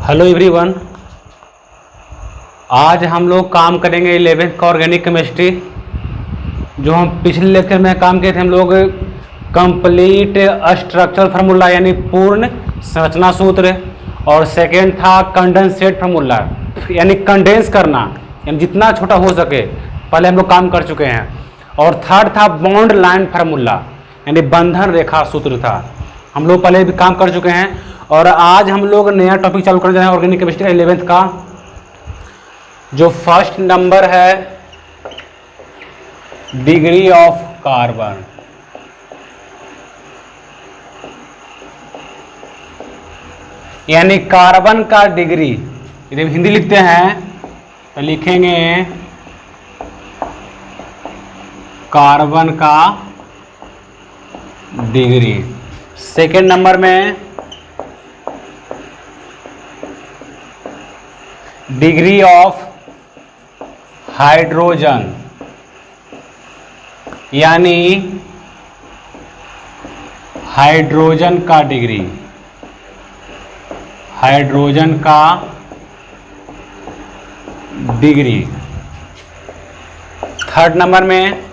Hello everyone. आज हम लोग काम करेंगे 11th का ऑर्गेनिक केमिस्ट्री। जो हम पिछले लेक्चर में काम किए थे, हम लोग कंप्लीट स्ट्रक्चरल फार्मूला यानी पूर्ण संरचना सूत्र, और सेकेंड था कंडेंसेट फार्मूला यानी कंडेंस करना, यानी जितना छोटा हो सके, पहले हम लोग काम कर चुके हैं। और थर्ड था बॉन्ड लाइन फार्मूला यानी बंधन रेखा सूत्र था, हम लोग पहले भी काम कर चुके हैं। और आज हम लोग नया टॉपिक चालू करने जा रहे हैं ऑर्गेनिक केमिस्ट्री 11th का। जो फर्स्ट नंबर है डिग्री ऑफ कार्बन। यानी कार्बन का डिग्री, यदि हिंदी लिखते हैं तो लिखेंगे कार्बन का डिग्री। सेकेंड नंबर में डिग्री ऑफ हाइड्रोजन, यानी हाइड्रोजन का डिग्री, हाइड्रोजन का डिग्री। थर्ड नंबर में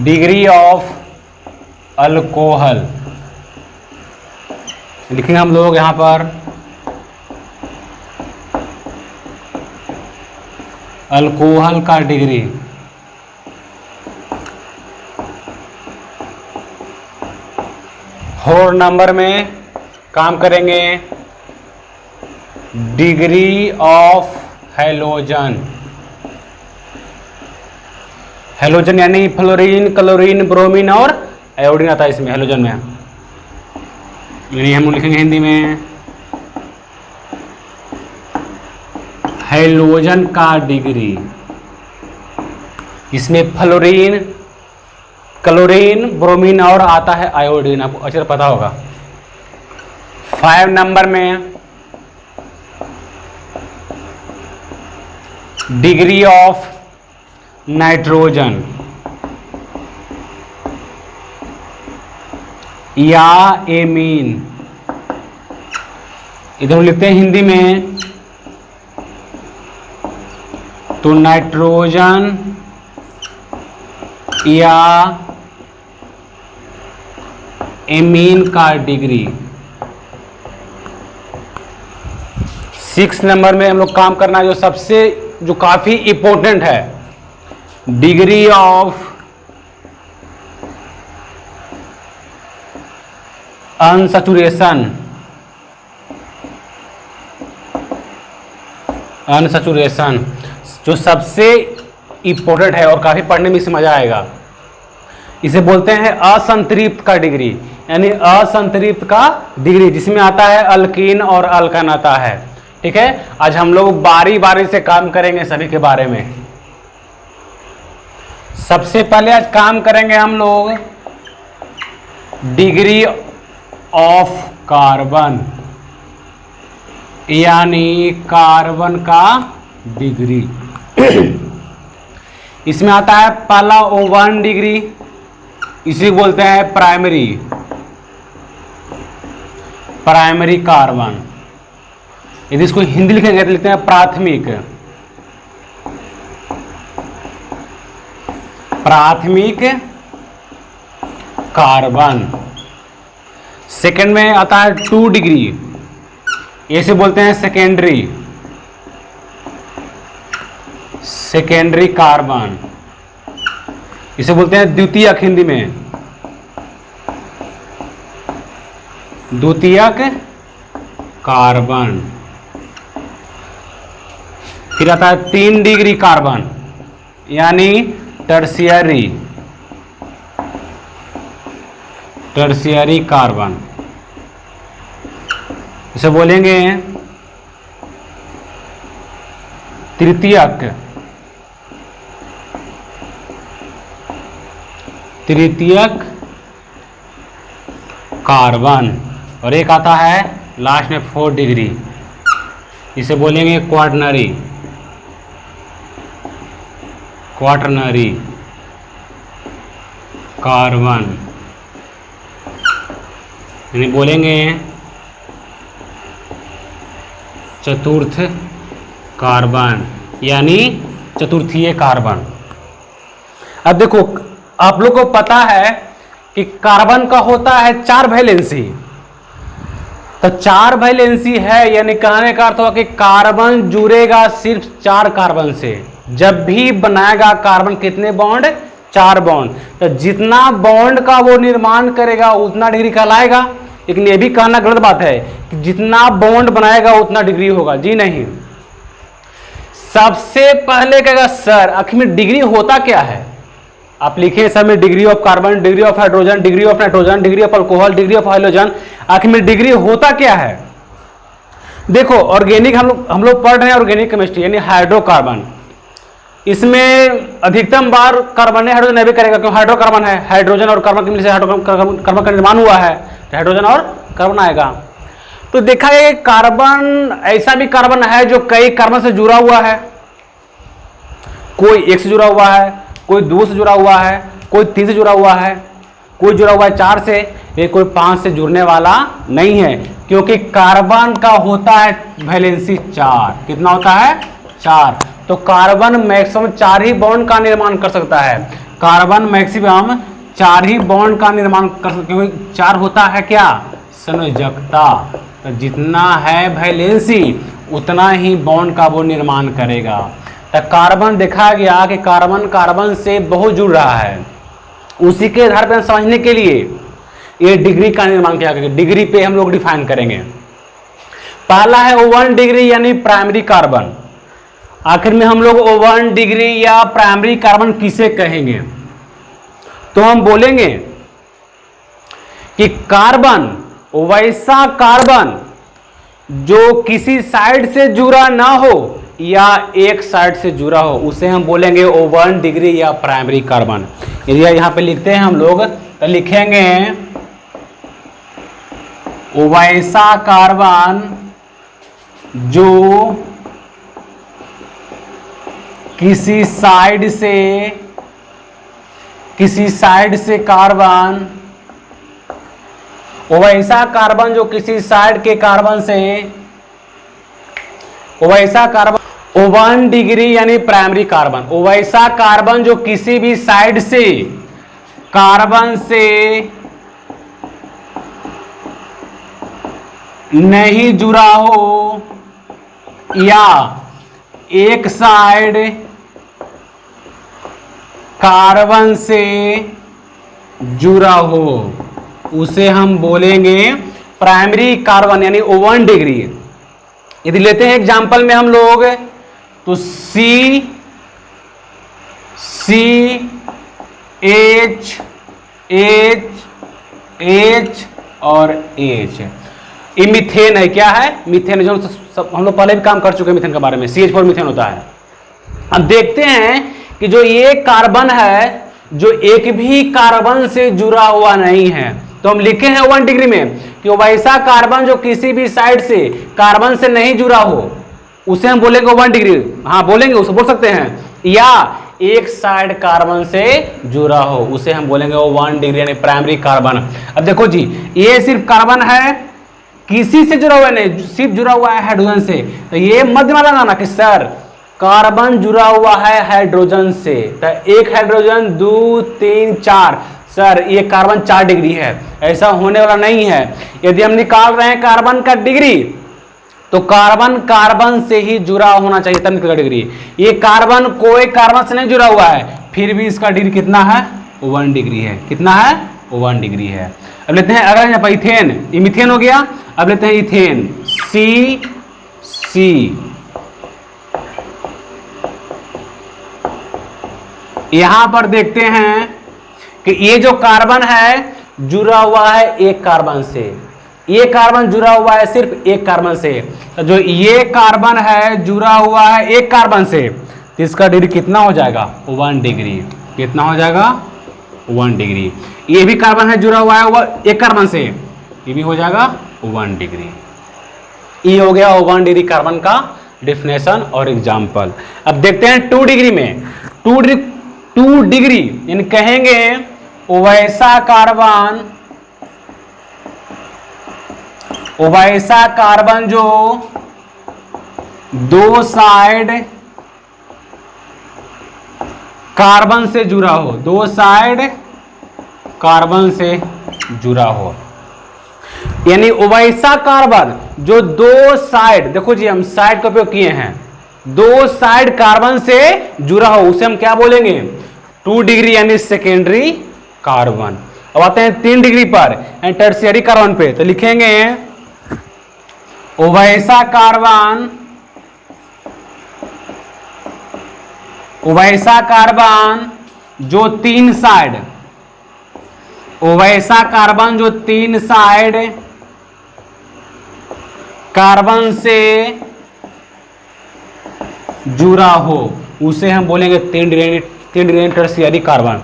डिग्री ऑफ अल्कोहल, लिखेंगे हम लोग यहां पर अल्कोहल का डिग्री। फोर नंबर में काम करेंगे डिग्री ऑफ हैलोजन। हैलोजन यानी फ्लोरीन, क्लोरीन, ब्रोमीन और आयोडीन आता है इसमें हैलोजन में, यानी हम लिखेंगे हिंदी में हैलोजन का डिग्री। इसमें फ्लोरीन, क्लोरीन, ब्रोमीन और आता है आयोडीन, आपको अच्छे से पता होगा। 5 नंबर में डिग्री ऑफ नाइट्रोजन या एमीन, इधर लिखते हैं हिंदी में तो नाइट्रोजन या एमीन का डिग्री। 6 नंबर में हम लोग काम करना है जो काफी इंपॉर्टेंट है, डिग्री ऑफ अनसैचुरेशन। अनसैचुरेशन जो सबसे इंपॉर्टेंट है और काफी पढ़ने में इसे मजा आएगा। इसे बोलते हैं असंतृप्त का डिग्री, यानी असंतृप्त का डिग्री जिसमें आता है अल्कीन और अल्कन आता है। ठीक है, आज हम लोग बारी बारी से काम करेंगे सभी के बारे में। सबसे पहले आज काम करेंगे हम लोग डिग्री ऑफ कार्बन, यानी कार्बन का डिग्री। इसमें आता है पहला O1 डिग्री, इसे बोलते हैं प्राइमरी कार्बन। यदि इसको हिंदी लिखेंगे तो लिखते हैं प्राथमिक कार्बन। सेकेंड में आता है 2 डिग्री, इसे बोलते हैं सेकेंडरी कार्बन, इसे बोलते हैं द्वितीयक, हिंदी में द्वितीयक कार्बन। फिर आता है 3 डिग्री कार्बन, यानी टर्शियरी कार्बन, इसे बोलेंगे तृतीयक कार्बन। और एक आता है लास्ट में 4 डिग्री, इसे बोलेंगे क्वाटरनरी कार्बन। यानी बोलेंगे चतुर्थ कार्बन यानी चतुर्थीय कार्बन। अब देखो आप लोग को पता है कि कार्बन का होता है 4 वैलेंसी, तो 4 वैलेंसी है यानी कहने का अर्थ हुआ कि कार्बन जुड़ेगा सिर्फ 4 कार्बन से। जब भी बनाएगा कार्बन कितने बॉन्ड? 4 बॉन्ड। तो जितना बॉन्ड का वो निर्माण करेगा उतना डिग्री कहलाएगा। लेकिन ये भी कहना गलत बात है कि जितना बॉन्ड बनाएगा उतना डिग्री होगा, जी नहीं। सबसे पहले कहेगा सर आखिर में डिग्री होता क्या है? आप लिखे सब में degree of carbon, degree of hydrogen, degree of nitrogen, degree of alcohol, degree of hydrogen, आखिर में डिग्री होता क्या है? देखो ऑर्गेनिक हम लोग पढ़ रहे हैं ऑर्गेनिक केमिस्ट्री यानी हाइड्रोकार्बन। इसमें अधिकतम बार कार्बन हाइड्रोजन नहीं करेगा क्योंकि हाइड्रोकार्बन है, हाइड्रोजन और कार्बन के मिलने से कार्बन का निर्माण हुआ है, तो हाइड्रोजन और कार्बन आएगा। तो देखा गया कार्बन ऐसा भी कार्बन है जो कई कार्बन से जुड़ा हुआ है। कोई 1 से जुड़ा हुआ है, कोई 2 से जुड़ा हुआ है, कोई 3 से जुड़ा हुआ है, कोई जुड़ा हुआ है 4 से, ये कोई 5 से जुड़ने वाला नहीं है क्योंकि कार्बन का होता है वैलेंसी 4। कितना होता है? 4। तो कार्बन मैक्सिमम 4 ही बॉन्ड का निर्माण कर सकता है। कार्बन मैक्सिमम 4 ही बॉन्ड का निर्माण कर सकता है क्योंकि 4 होता है क्या? संयोजकता। तो जितना है वैलेंसी उतना ही बॉन्ड का वो निर्माण करेगा। तो कार्बन देखा गया कि कार्बन कार्बन से बहुत जुड़ रहा है। उसी के आधार पर समझने के लिए ये डिग्री का निर्माण किया गया। डिग्री पे हम लोग डिफाइन करेंगे। पहला है O1 डिग्री यानी प्राइमरी कार्बन। आखिर में हम लोग O1 डिग्री या प्राइमरी कार्बन किसे कहेंगे? तो हम बोलेंगे कि कार्बन वैसा कार्बन जो किसी साइड से जुड़ा ना हो या एक साइड से जुड़ा हो उसे हम बोलेंगे O1 डिग्री या प्राइमरी कार्बन। यदि यहां पे लिखते हैं हम लोग तो लिखेंगे वैसा कार्बन जो किसी साइड से कार्बन, वैसा कार्बन जो किसी साइड के कार्बन से, वैसा कार्बन O1 डिग्री यानी प्राइमरी कार्बन, वैसा कार्बन जो किसी भी साइड से कार्बन से नहीं जुड़ा हो या एक साइड कार्बन से जुड़ा हो उसे हम बोलेंगे प्राइमरी कार्बन यानी O1 डिग्री। यदि लेते हैं एग्जांपल में हम लोग तो C H और H, ये मीथेन है। क्या है? मीथेन, जो हम लोग पहले भी काम कर चुके हैं मीथेन के बारे में। CH4 मीथेन होता है। अब देखते हैं कि जो ये कार्बन है जो एक भी कार्बन से जुड़ा हुआ नहीं है, तो हम लिखे हैं O1 डिग्री में कि वैसा कार्बन जो किसी भी साइड से कार्बन से नहीं जुड़ा हो उसे हम बोलेंगे O1 डिग्री। हाँ बोलेंगे, उसे बोल सकते हैं। या एक साइड कार्बन से जुड़ा हो उसे हम बोलेंगे O1 डिग्री यानी प्राइमरी कार्बन। अब देखो जी, ये सिर्फ कार्बन है, किसी से जुड़ा हुआ नहीं, सिर्फ जुड़ा हुआ है हाइड्रोजन से। तो ये मध्य में लगाना कि सर कार्बन जुड़ा हुआ है हाइड्रोजन से, तो एक हाइड्रोजन 2 3 4, सर ये कार्बन 4 डिग्री है। ऐसा होने वाला नहीं है। यदि हम निकाल रहे हैं कार्बन का डिग्री तो कार्बन कार्बन से ही जुड़ा होना चाहिए तब निकलेगा डिग्री। ये कार्बन कोई कार्बन से नहीं जुड़ा हुआ है फिर भी इसका डिग्री कितना है? O1 डिग्री है। कितना है? O1 डिग्री है। अब लेते हैं अगर यहाँ पर इथेन, ये मीथेन हो गया। अब लेते हैं इथेन C यहां पर देखते हैं कि ये जो कार्बन है जुड़ा हुआ है एक कार्बन से, ये कार्बन जुड़ा हुआ है सिर्फ एक कार्बन से। तो जो ये कार्बन है जुड़ा हुआ है एक कार्बन से तो इसका डिग्री कितना हो जाएगा? O1 degree. कितना हो जाएगा? O1 degree. ये भी कार्बन है जुड़ा हुआ है वह एक कार्बन से, ये भी हो जाएगा O1 डिग्री। ये हो गया O1 डिग्री कार्बन का डिफिनेशन और एग्जाम्पल। अब देखते हैं 2 डिग्री में। 2 डिग्री यानी कहेंगे वैसा कार्बन वैसा कार्बन जो दो साइड कार्बन से जुड़ा हो, दो साइड कार्बन से जुड़ा हो, यानी वैसा कार्बन जो दो साइड, देखो जी हम साइड का उपयोग किए हैं, दो साइड कार्बन से जुड़ा हो, उसे हम क्या बोलेंगे? 2 डिग्री यानी सेकेंडरी कार्बन। अब आते हैं 3 डिग्री पर यानी टर्शियरी कार्बन पे, तो लिखेंगे वैसा कार्बन, वैसा कार्बन जो 3 साइड, वैसा कार्बन जो 3 साइड कार्बन से जुड़ा हो, उसे हम बोलेंगे 3 डिग्री टर्शियरी कार्बन।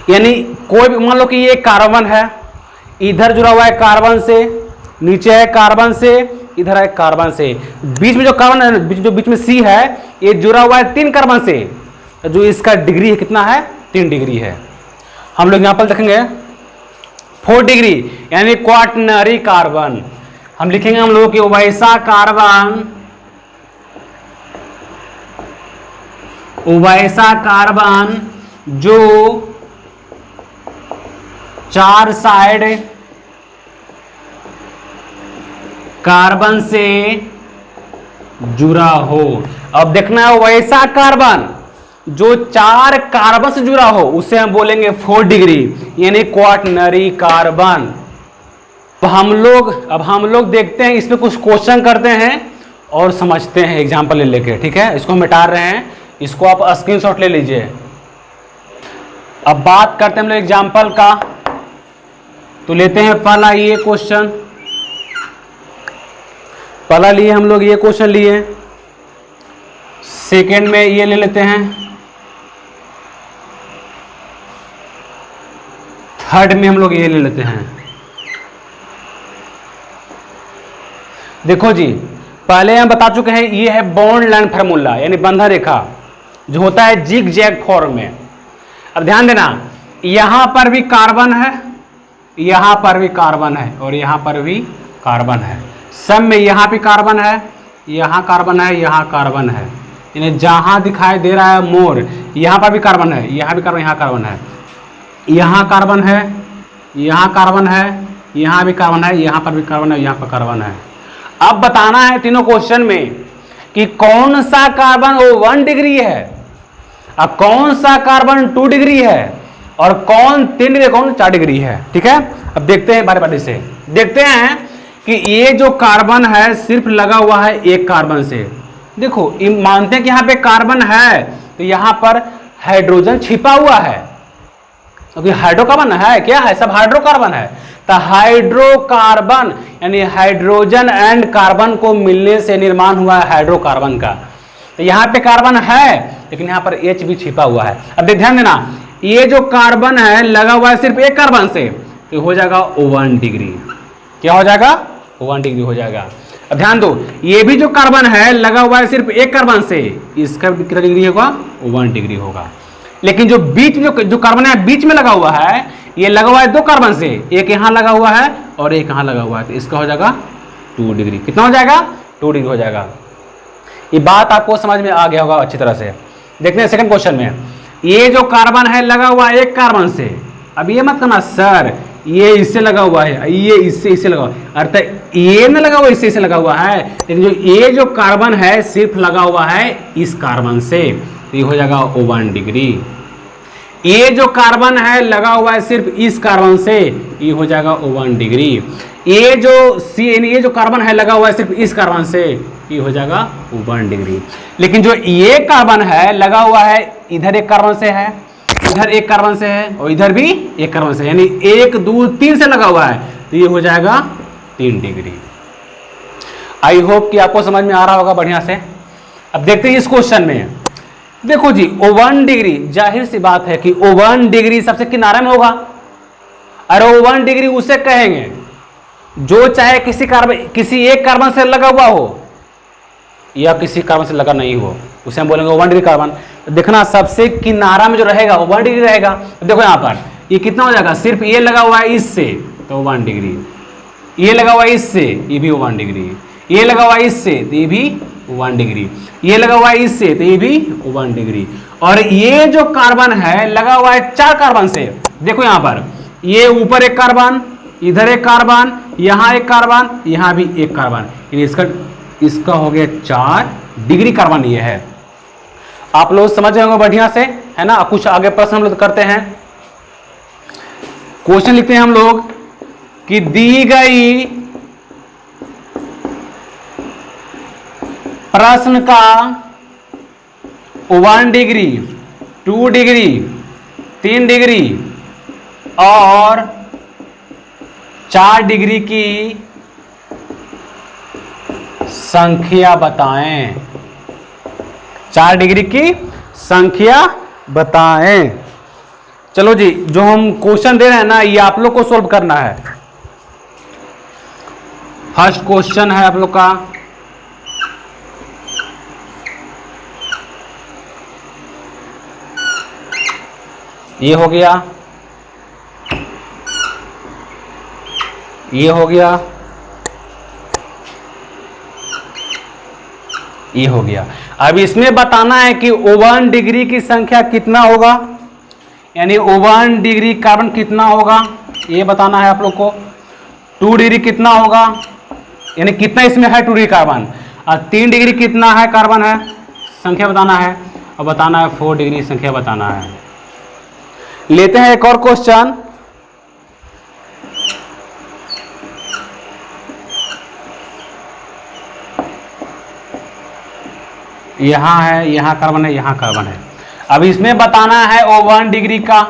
यानी कोई भी, मान लो कि ये कार्बन है, इधर जुड़ा हुआ है कार्बन से, नीचे है कार्बन से, इधर है कार्बन से, बीच में जो कार्बन है, जो बीच में सी है, ये जुड़ा हुआ है 3 कार्बन से, तो जो इसका डिग्री है कितना है? 3 डिग्री है। हम लोग यहां पर देखेंगे 4 डिग्री यानी क्वाटरनरी कार्बन। हम लिखेंगे हम लोग कि वैसा कार्बन, वैसा कार्बन जो 4 साइड कार्बन से जुड़ा हो। अब देखना है वैसा कार्बन जो 4 कार्बन से जुड़ा हो, उसे हम बोलेंगे 4 डिग्री यानी क्वाटरनरी कार्बन। तो हम लोग देखते हैं, इस पे कुछ क्वेश्चन करते हैं और समझते हैं एग्जांपल ले लेके, ठीक है? इसको हम मिटा रहे हैं, इसको आप स्क्रीनशॉट ले लीजिए। अब बात करते हैं हम लोग एग्जांपल का, तो लेते हैं पहला ये क्वेश्चन, पहला लिए हम लोग ये क्वेश्चन लिए, सेकेंड में ये ले लेते हैं, थर्ड में हम लोग ये ले लेते हैं। देखो जी, पहले हम बता चुके हैं, ये है बॉन्ड लाइन फार्मूला यानी बंधन रेखा जो होता है जिग जैग फॉर्म में। अब ध्यान देना, यहां पर भी कार्बन है, यहां पर भी कार्बन है और यहां पर भी कार्बन है, सब में यहां भी कार्बन है, यहां कार्बन है, यहां कार्बन है, यानी जहां दिखाई दे रहा है मोर, यहां पर भी कार्बन है, यहां भी कार्बन, यहां कार्बन है, यहां कार्बन है, यहां कार्बन है, यहां भी कार्बन है, यहां पर भी कार्बन है, यहां पर कार्बन है। अब बताना है तीनों क्वेश्चन में कि कौन सा कार्बन वो 1 डिग्री है, अब कौन सा कार्बन 2 डिग्री है और कौन 3 डिग्री, कौन 4 डिग्री है, ठीक है? अब देखते हैं बारी बारी से, देखते हैं कि ये जो कार्बन है सिर्फ लगा हुआ है एक कार्बन से। देखो मानते हैं कि यहाँ पे कार्बन है, तो यहाँ पर हाइड्रोजन छिपा हुआ है, क्योंकि हाइड्रोकार्बन है, क्या है? सब हाइड्रोकार्बन है। तो हाइड्रोकार्बन यानी हाइड्रोजन एंड कार्बन को मिलने से निर्माण हुआ है हाइड्रोकार्बन का। तो यहाँ पे कार्बन है लेकिन यहाँ पर H भी छिपा हुआ है। अब ध्यान देना, ये जो कार्बन है लगा हुआ है सिर्फ एक कार्बन से, तो हो जाएगा 1 डिग्री। क्या हो जाएगा? 1 डिग्री हो जाएगा। अब ध्यान दो, ये भी जो कार्बन है लगा हुआ है सिर्फ एक कार्बन से, इसका कितना डिग्री होगा? 1 डिग्री होगा। लेकिन जो बीच में जो कार्बन है बीच में लगा हुआ है, ये लगा हुआ है 2 कार्बन से, एक यहाँ लगा हुआ है और एक यहाँ लगा हुआ है, तो इसका हो जाएगा 2 डिग्री। कितना हो जाएगा? 2 डिग्री हो जाएगा। ये बात आपको समझ में आ गया होगा अच्छी तरह से। देखते हैं सेकंड क्वेश्चन में, ये जो कार्बन है लगा हुआ है एक कार्बन से। अब ये मत करना सर ये इससे लगा हुआ है, ये इससे लगा हुआ है, अर्थात ये न लगा हुआ इससे लगा हुआ है, लेकिन जो ये जो कार्बन है सिर्फ लगा हुआ है इस कार्बन से, तो ये हो जाएगा 1 डिग्री। ये जो कार्बन है लगा हुआ है सिर्फ इस कार्बन से, ये हो जाएगा 1 डिग्री। ये जो कार्बन है लगा हुआ है सिर्फ इस कार्बन से, ये हो जाएगा 1 डिग्री। लेकिन जो ये कार्बन है लगा हुआ है इधर एक कार्बन से है, इधर एक कार्बन से है और इधर भी एक कार्बन से, यानी 1 2 3 से लगा हुआ है, तो ये हो जाएगा 3 डिग्री। आई होप कि आपको समझ में आ रहा होगा बढ़िया से। अब देखते हैं इस क्वेश्चन में, देखो जी 1 डिग्री, जाहिर सी बात है कि 1 डिग्री सबसे किनारे में होगा। अरे 1 डिग्री उसे कहेंगे जो चाहे किसी एक कार्बन से लगा हुआ हो या किसी कार्बन से लगा नहीं हो, उसे हम बोलेंगे 1 डिग्री कार्बन। देखना सबसे किनारा में जो रहेगा 1 डिग्री रहेगा। देखो यहाँ पर ये कितना हो जाएगा, सिर्फ ये लगा हुआ है इससे, तो 1 डिग्री। ये लगा हुआ इससे, ये भी 1 डिग्री, ये लगा हुआ इससे तो ये भी 1 डिग्री, ये लगा हुआ इससे तो ये भी 1 डिग्री। और ये जो कार्बन है लगा हुआ है 4 कार्बन से। देखो यहां पर ये ऊपर एक कार्बन, इधर एक कार्बन, यहां एक कार्बन, यहां भी एक कार्बन, इसका हो गया 4 डिग्री कार्बन ये है। आप लोग समझ रहे होंगे बढ़िया से, है ना। कुछ आगे प्रश्न हम लोग करते हैं। क्वेश्चन लिखते हैं हम लोग कि दी गई प्रश्न का 1 डिग्री, 2 डिग्री, 3 डिग्री और 4 डिग्री की संख्या बताएं। 4 डिग्री की संख्या बताएं। चलो जी, जो हम क्वेश्चन दे रहे हैं ना, ये आप लोग को सॉल्व करना है। फर्स्ट क्वेश्चन है आप लोग का, ये हो गया, ये हो गया, ये हो गया। अब इसमें बताना है कि 1 डिग्री की संख्या कितना होगा, यानी 1 डिग्री कार्बन कितना होगा, ये बताना है आप लोग को। 2 डिग्री कितना होगा, यानी कितना इसमें है 2 डिग्री कार्बन, और 3 डिग्री कितना है कार्बन है, संख्या बताना है। और बताना है 4 डिग्री संख्या बताना है। लेते हैं एक और क्वेश्चन। यहां है, यहां कार्बन है, यहां कार्बन है। अब इसमें बताना है 1 डिग्री का,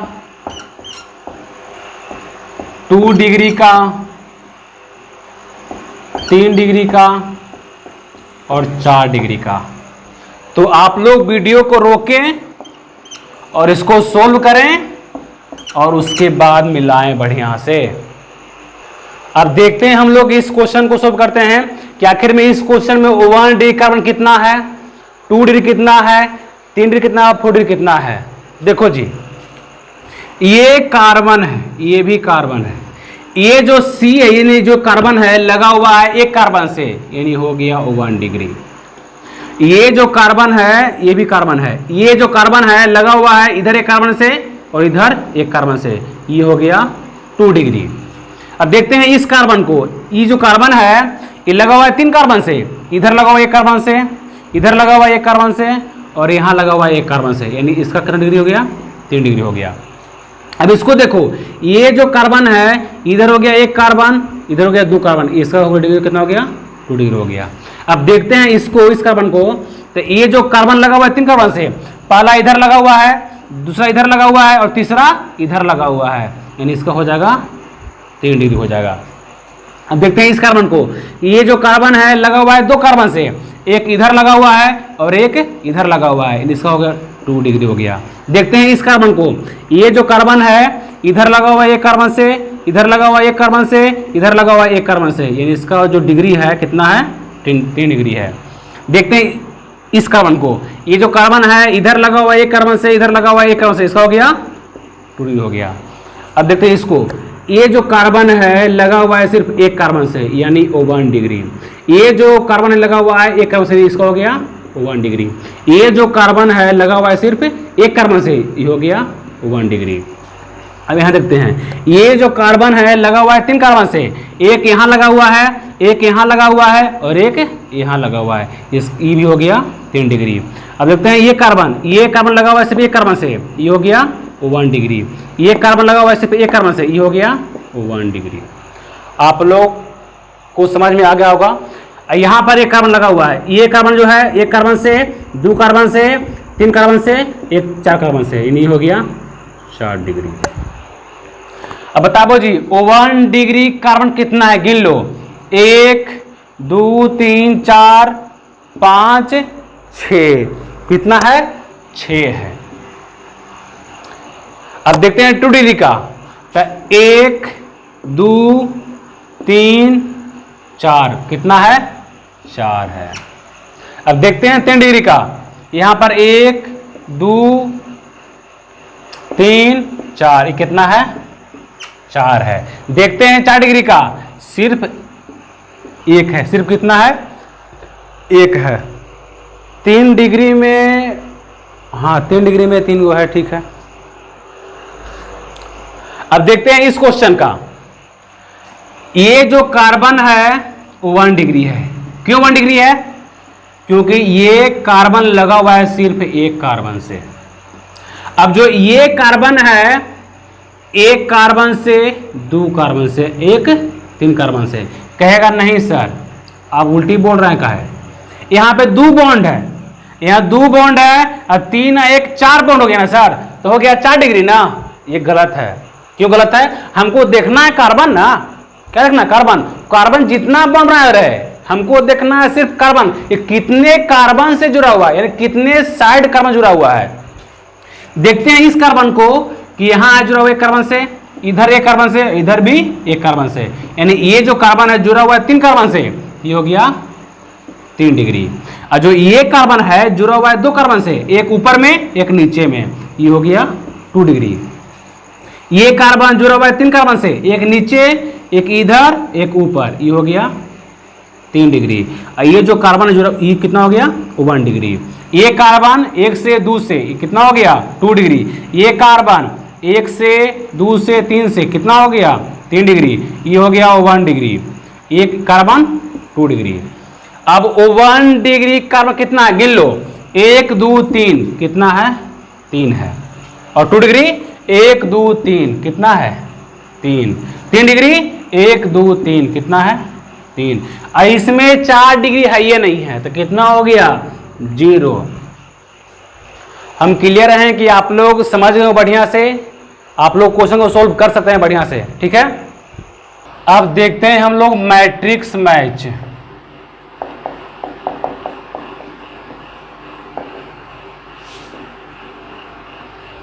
2 डिग्री का, 3 डिग्री का और 4 डिग्री का। तो आप लोग वीडियो को रोकें और इसको सोल्व करें और उसके बाद मिलाएं बढ़िया से। अब देखते हैं हम लोग इस क्वेश्चन को सोल्व करते हैं कि आखिर में इस क्वेश्चन में 1 डिग्री कार्बन कितना है, 2 डिग्री कितना है, 3 डिग्री कितना है, 4 डिग्री कितना है। देखो जी, ये कार्बन है, ये भी कार्बन है, ये जो C है, यानी जो कार्बन है लगा हुआ है एक कार्बन से, यानी हो गया 1 डिग्री। ये जो कार्बन है, ये भी कार्बन है, ये जो कार्बन है लगा हुआ है इधर एक कार्बन से और इधर एक कार्बन से, ये हो गया 2 डिग्री। अब देखते हैं इस कार्बन को, ये जो कार्बन है ये लगा हुआ है 3 कार्बन से, इधर लगा हुआ है एक कार्बन से, इधर लगा हुआ है एक कार्बन से और यहां लगा हुआ है एक कार्बन से, यानी इसका कितना डिग्री हो गया, 3 डिग्री हो गया। अब इसको देखो, ये जो कार्बन है इधर हो गया एक कार्बन, इधर हो गया 2 कार्बन, इसका हो गया डिग्री कितना हो गया, 2 डिग्री हो गया। अब देखते हैं इसको, इस कार्बन को, तो ये जो कार्बन लगा हुआ है 3 कार्बन से, पहला इधर लगा हुआ है, दूसरा इधर लगा हुआ है और तीसरा इधर लगा हुआ है, यानी इसका हो जाएगा 3 डिग्री हो जाएगा। अब देखते हैं इस कार्बन को, ये जो कार्बन है लगा हुआ है 2 कार्बन से, एक इधर लगा हुआ है और एक इधर लगा हुआ है, इसका हो गया 2 डिग्री हो गया। देखते हैं इस कार्बन को, ये जो कार्बन है इधर लगा हुआ है एक कार्बन से, इधर लगा हुआ है एक कार्बन से, इधर लगा हुआ है एक कार्बन से, यानी इसका जो डिग्री है कितना है, 3 डिग्री है। देखते हैं इस कार्बन को, ये जो कार्बन है इधर लगा हुआ है एक कार्बन से, इधर लगा हुआ है एक कार्बन से, इसका हो गया 2 डिग्री हो गया। अब देखते हैं इसको, ये जो कार्बन है लगा हुआ है सिर्फ एक कार्बन से, यानी 1 डिग्री। ये जो कार्बन है लगा हुआ है एक कार्बन से, इसका हो गया 1 डिग्री। ये जो कार्बन है लगा हुआ है सिर्फ एक कार्बन से, ये हो गया 1 डिग्री। अब यहाँ देखते हैं, ये जो कार्बन है लगा हुआ है 3 कार्बन से, एक यहाँ लगा हुआ है, एक यहाँ लगा हुआ है और एक यहाँ लगा हुआ है, ये भी हो गया 3 डिग्री। अब देखते हैं ये कार्बन लगा हुआ है सिर्फ एक कार्बन से, ये हो गया 1 डिग्री। ये कार्बन लगा हुआ है सिर्फ एक कार्बन से, ये हो गया 1 डिग्री। आप लोग को समझ में आ गया होगा। यहाँ पर एक कार्बन लगा हुआ है, ये कार्बन जो है एक कार्बन से, 2 कार्बन से, 3 कार्बन से, एक 4 कार्बन से, यानी हो गया 4 डिग्री। अब बताओ जी 1 डिग्री कार्बन कितना है, गिन लो, 1 2 3 4 5 6, कितना है, 6 है। अब देखते हैं 2 डिग्री का, तो 1 2 3 4, कितना है, 4 है। अब देखते हैं 3 डिग्री का, यहां पर 1 2 3 4, ये कितना है, 4 है। देखते हैं 4 डिग्री का, सिर्फ एक है, सिर्फ कितना है, एक है। 3 डिग्री में, हाँ 3 डिग्री में 3 वो है, ठीक है। अब देखते हैं इस क्वेश्चन का। ये जो कार्बन है वो 1 डिग्री है। क्यों 1 डिग्री है? क्योंकि ये कार्बन लगा हुआ है सिर्फ एक कार्बन से। अब जो ये कार्बन है, एक कार्बन से, 2 कार्बन से, एक 3 कार्बन से। कहेगा नहीं सर आप उल्टी बोल रहे हैं, का है यहां पे 2 बॉन्ड है, यहां 2 बॉन्ड है और 3 1 4 बॉन्ड हो गया ना सर, तो हो गया 4 डिग्री ना। ये गलत है। क्यों गलत है? हमको देखना है कार्बन ना, क्या देखना? कार्बन। कार्बन जितना बन रहा है हमको देखना है सिर्फ कार्बन, ये कितने कार्बन से जुड़ा हुआ है, यानी कितने साइड कार्बन जुड़ा हुआ है। देखते हैं इस कार्बन को कि यहां जुड़ा हुआ एक कार्बन से, इधर एक कार्बन से, इधर भी एक कार्बन से, यानी ये जो कार्बन है जुड़ा हुआ है 3 कार्बन से, ये हो गया 3 डिग्री। और जो ये कार्बन है जुड़ा हुआ है 2 कार्बन से, एक ऊपर में एक नीचे में, ये हो गया 2 डिग्री। ये कार्बन जुड़ा हुआ है 3 कार्बन से, एक नीचे एक इधर एक ऊपर, ये हो गया 3 डिग्री। और ये जो कार्बन जुड़ा, ये कितना हो गया? 1 डिग्री। ये कार्बन 1 से 2 से कितना हो गया? 2 डिग्री। ये कार्बन 1 से 2 से 3 से कितना हो गया? 3 डिग्री। ये हो गया 1 डिग्री। ये कार्बन 2 डिग्री। अब 1 डिग्री कार्बन कितना है गिन लो, 1 2 3 कितना है? 3 है। और 2 डिग्री 1 2 3 कितना है? 3। 3 डिग्री 1 2 3 कितना है? 3। और इसमें 4 डिग्री है, ये नहीं है, तो कितना हो गया? 0। हम क्लियर हैं कि आप लोग समझ गए बढ़िया से, आप लोग क्वेश्चन को सोल्व कर सकते हैं बढ़िया से, ठीक है। अब देखते हैं हम लोग matrix match.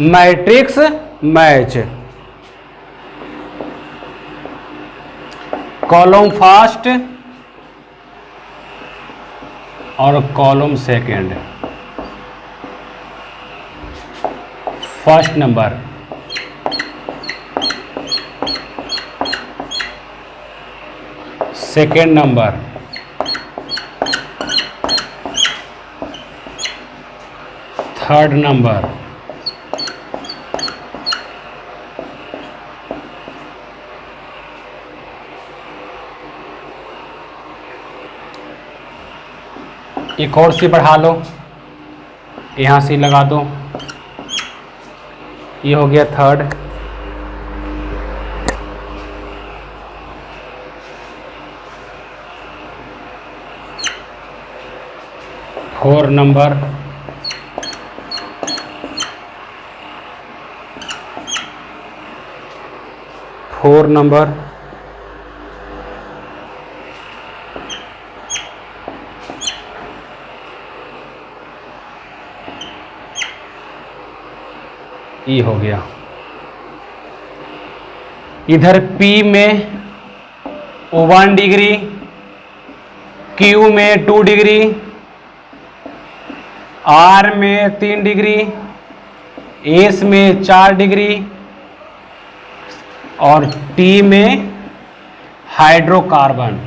Matrix match, column first और column second. First number, second number, third number, एक और सी बढ़ा लो, यहाँ से लगा दो, ये हो गया third. Four number, four number, E हो गया। इधर P में 1 डिग्री, Q में 2 डिग्री, R में 3 डिग्री, S में 4 डिग्री और T में हाइड्रोकार्बन।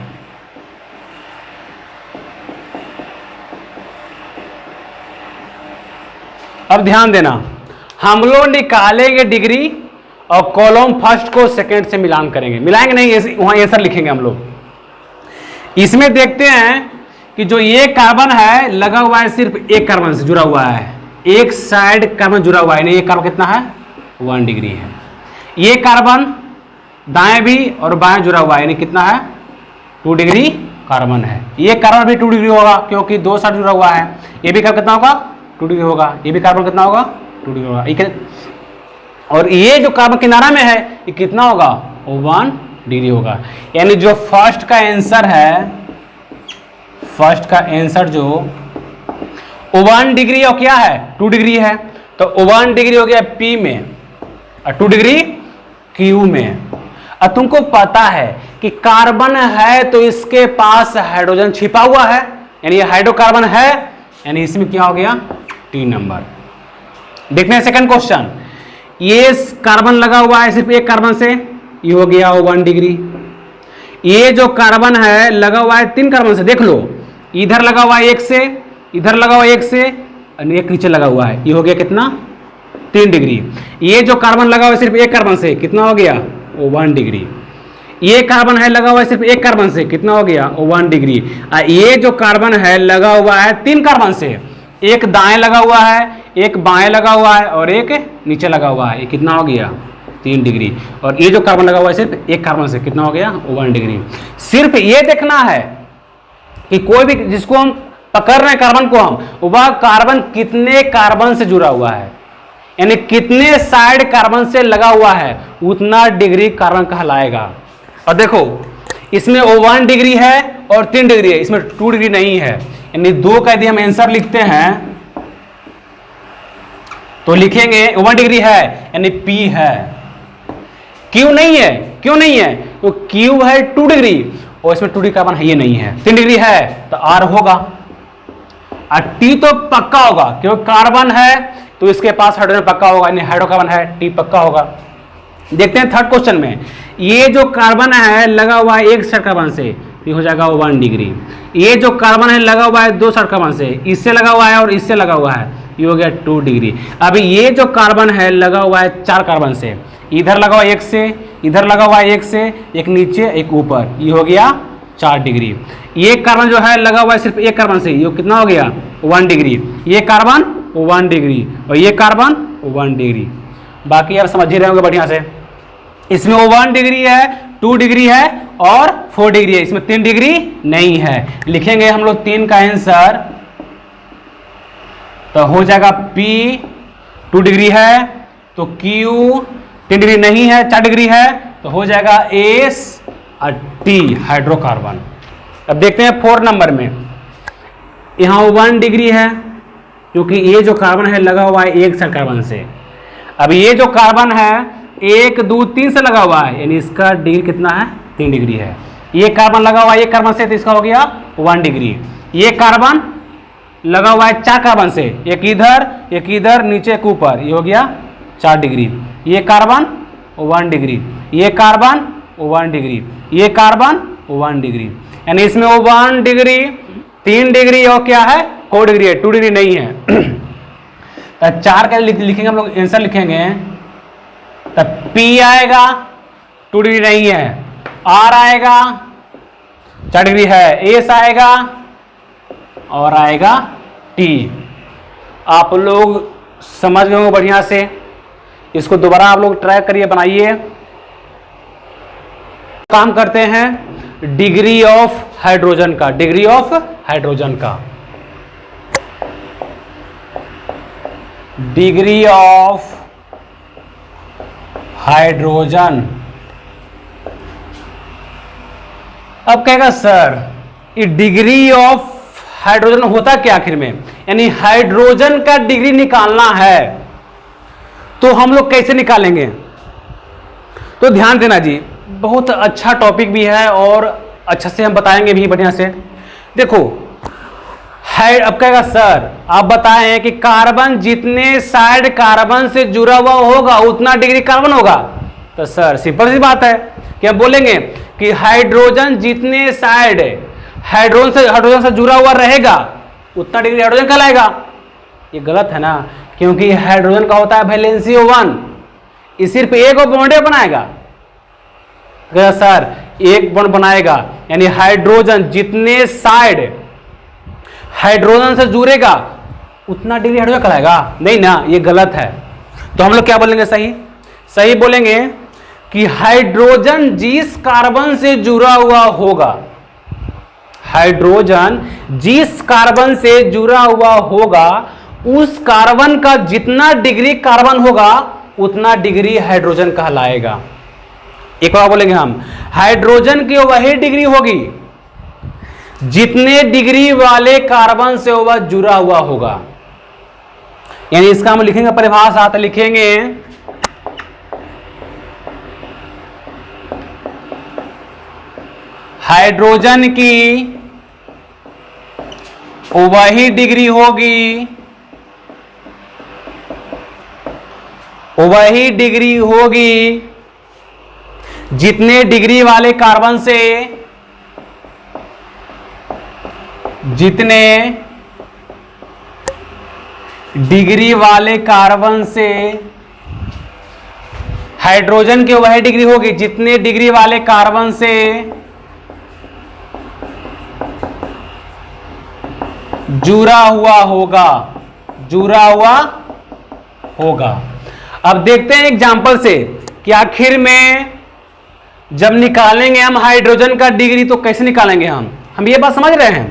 अब ध्यान देना, हम लोग निकालेंगे डिग्री और कॉलम फर्स्ट को सेकंड से मिलान करेंगे, मिलाएंगे नहीं, वहां आंसर लिखेंगे हम लोग। इसमें देखते हैं कि जो ये कार्बन है लगा हुआ है सिर्फ एक कार्बन से जुड़ा हुआ है, एक साइड कार्बन जुड़ा हुआ है, नहीं ये कार्बन कितना है? 1 डिग्री है। ये कार्बन दाएं भी और बाएं जुड़ा हुआ है, यानी कितना है? 2 डिग्री कार्बन है। ये कार्बन भी 2 डिग्री होगा क्योंकि 2 साइड जुड़ा हुआ है। ये भी कार्बन कितना होगा? 2 डिग्री होगा। ये भी कार्बन कितना होगा? 2 डिग्री होगा। और ये जो कार्बन किनारा में है ये कितना होगा? 1 डिग्री होगा। यानी जो फर्स्ट का आंसर है, फर्स्ट का आंसर जो 1 डिग्री और क्या है? 2 डिग्री है, तो 1 डिग्री हो गया P में और 2 डिग्री Q में। अब तुमको पता है कि कार्बन है तो इसके पास हाइड्रोजन छिपा हुआ है, यानी ये हाइड्रोकार्बन है, यानी इसमें क्या हो गया? 3 नंबर। देखते हैं सेकंड क्वेश्चन। ये कार्बन लगा हुआ है सिर्फ एक कार्बन से, ये हो गया 1 डिग्री। ये जो कार्बन है लगा हुआ है 3 कार्बन से, देख लो इधर लगा हुआ है 1 से, इधर लगा हुआ है 1 से, और एक नीचे लगा हुआ है, ये हो गया कितना 3 डिग्री। ये जो कार्बन लगा हुआ है सिर्फ 1 कार्बन से, कितना हो गया 1 डिग्री। ये कार्बन है लगा हुआ है सिर्फ 1 कार्बन से, कितना हो गया 1 डिग्री। ये जो कार्बन है लगा हुआ है 3 कार्बन से, एक दाएं लगा हुआ है, एक बाएं लगा हुआ है और एक नीचे लगा हुआ है, ये कितना हो गया 3 डिग्री। और ये जो कार्बन लगा हुआ है सिर्फ 1 कार्बन से, कितना हो गया 1 डिग्री। सिर्फ ये देखना है कि कोई भी जिसको हम पकड़ रहे हैं कार्बन को हम, वह कार्बन कितने कार्बन से जुड़ा हुआ है, यानी कितने साइड कार्बन से लगा हुआ है, उतना डिग्री कार्बन कहलाएगा। और देखो इसमें 1 डिग्री है और 3 डिग्री है, इसमें 2 डिग्री नहीं है, यानी 2 का यदि हम आंसर लिखते हैं तो लिखेंगे 1 डिग्री है यानी P है। Q नहीं है, क्यों नहीं है, तो Q है 2 डिग्री और इसमें 2 डिग्री कार्बन है, ये नहीं है। 3 डिग्री है तो R होगा, और T तो पक्का होगा क्योंकि कार्बन है तो इसके पास हाइड्रोजन पक्का होगा, यानी हाइड्रोकार्बन है, T पक्का होगा। देखते हैं थर्ड क्वेश्चन में, ये जो कार्बन है लगा हुआ है 1 साइड कार्बन से, ये हो जाएगा 1 डिग्री। ये जो कार्बन है लगा हुआ है 2 साइड कार्बन से, इससे लगा हुआ है और इससे लगा हुआ है, ये हो गया 2 डिग्री। अभी ये जो कार्बन है लगा हुआ है 4 कार्बन से, इधर लगा हुआ है 1 से, इधर लगा हुआ है 1 से, एक नीचे एक ऊपर, ये हो गया 4 डिग्री। ये कार्बन जो है लगा हुआ है सिर्फ 1 कार्बन से, ये कितना हो गया 1 डिग्री। ये कार्बन 1 डिग्री और ये कार्बन 1 डिग्री। बाकी आप समझ ही रहे होंगे बढ़िया से। इसमें 1 डिग्री है, 2 डिग्री है और 4 डिग्री है, इसमें 3 डिग्री नहीं है। लिखेंगे हम लोग 3 का आंसर, तो हो जाएगा P 2 डिग्री है, तो Q 3 डिग्री नहीं है, 4 डिग्री है, तो हो जाएगा S और T हाइड्रोकार्बन। अब देखते हैं 4 नंबर में, यहां 1 डिग्री है क्योंकि ये जो कार्बन है लगा हुआ है 1 साइड कार्बन से। अब ये जो कार्बन है 1 2 3 से लगा हुआ है, यानी इसका डिग्री कितना है 3 डिग्री है। ये कार्बन लगा हुआ है 1 कार्बन से, तो इसका हो गया 1 डिग्री। ये कार्बन लगा हुआ है 4 कार्बन से, एक इधर नीचे एक ऊपर, ये हो गया 4 डिग्री। ये कार्बन 1 डिग्री, ये कार्बन 1 डिग्री, ये कार्बन 1 डिग्री, यानी इसमें 1 डिग्री 3 डिग्री और क्या है 4 डिग्री है, 2 डिग्री नहीं है। तो 4 का लिखेंगे हम लोग, आंसर लिखेंगे तब P आएगा 2 डिग्री नहीं है, R आएगा 4 डिग्री है, S आएगा और आएगा T। आप लोग समझ गए होंगे बढ़िया से, इसको दोबारा आप लोग ट्राई करिए, बनाइए। काम करते हैं डिग्री ऑफ हाइड्रोजन का, डिग्री ऑफ हाइड्रोजन का, डिग्री ऑफ हाइड्रोजन। अब कहेगा सर ये डिग्री ऑफ हाइड्रोजन होता क्या आखिर में, यानी हाइड्रोजन का डिग्री निकालना है तो हम लोग कैसे निकालेंगे। तो ध्यान देना जी, बहुत अच्छा टॉपिक भी है और अच्छा से हम बताएंगे भी बढ़िया से। देखो अब कहेगा सर आप बताएं कि कार्बन जितने साइड कार्बन से जुड़ा हुआ होगा उतना डिग्री कार्बन होगा। तो सर सिंपल सी बात है कि हम बोलेंगे कि हाइड्रोजन जितने साइड हाइड्रोजन से जुड़ा हुआ रहेगा उतना डिग्री हाइड्रोजन कहलाएगा। ये गलत है ना, क्योंकि हाइड्रोजन का होता है वैलेंसी 1, ये सिर्फ एक बॉन्ड बनाएगा। सर एक बॉन्ड बनाएगा, यानी हाइड्रोजन जितने साइड हाइड्रोजन से जुड़ेगा उतना डिग्री हाइड्रोजन कहलाएगा, नहीं ना, ये गलत है। तो हम लोग क्या बोलेंगे, सही बोलेंगे कि हाइड्रोजन जिस कार्बन से जुड़ा हुआ होगा, हाइड्रोजन जिस कार्बन से जुड़ा हुआ होगा उस कार्बन का जितना डिग्री कार्बन होगा उतना डिग्री हाइड्रोजन कहलाएगा। एक बार बोलेंगे हम, हाइड्रोजन की वही डिग्री होगी जितने डिग्री वाले कार्बन से वह जुड़ा हुआ होगा। यानी इसका हम लिखेंगे परिभाषा, तो लिखेंगे हाइड्रोजन की वही डिग्री होगी, वही डिग्री होगी जितने डिग्री वाले कार्बन से जितने डिग्री वाले कार्बन से हाइड्रोजन की वही डिग्री होगी जितने डिग्री वाले कार्बन से जुड़ा हुआ होगा। अब देखते हैं एग्जांपल से कि आखिर में जब निकालेंगे हम हाइड्रोजन का डिग्री तो कैसे निकालेंगे हम ये बात समझ रहे हैं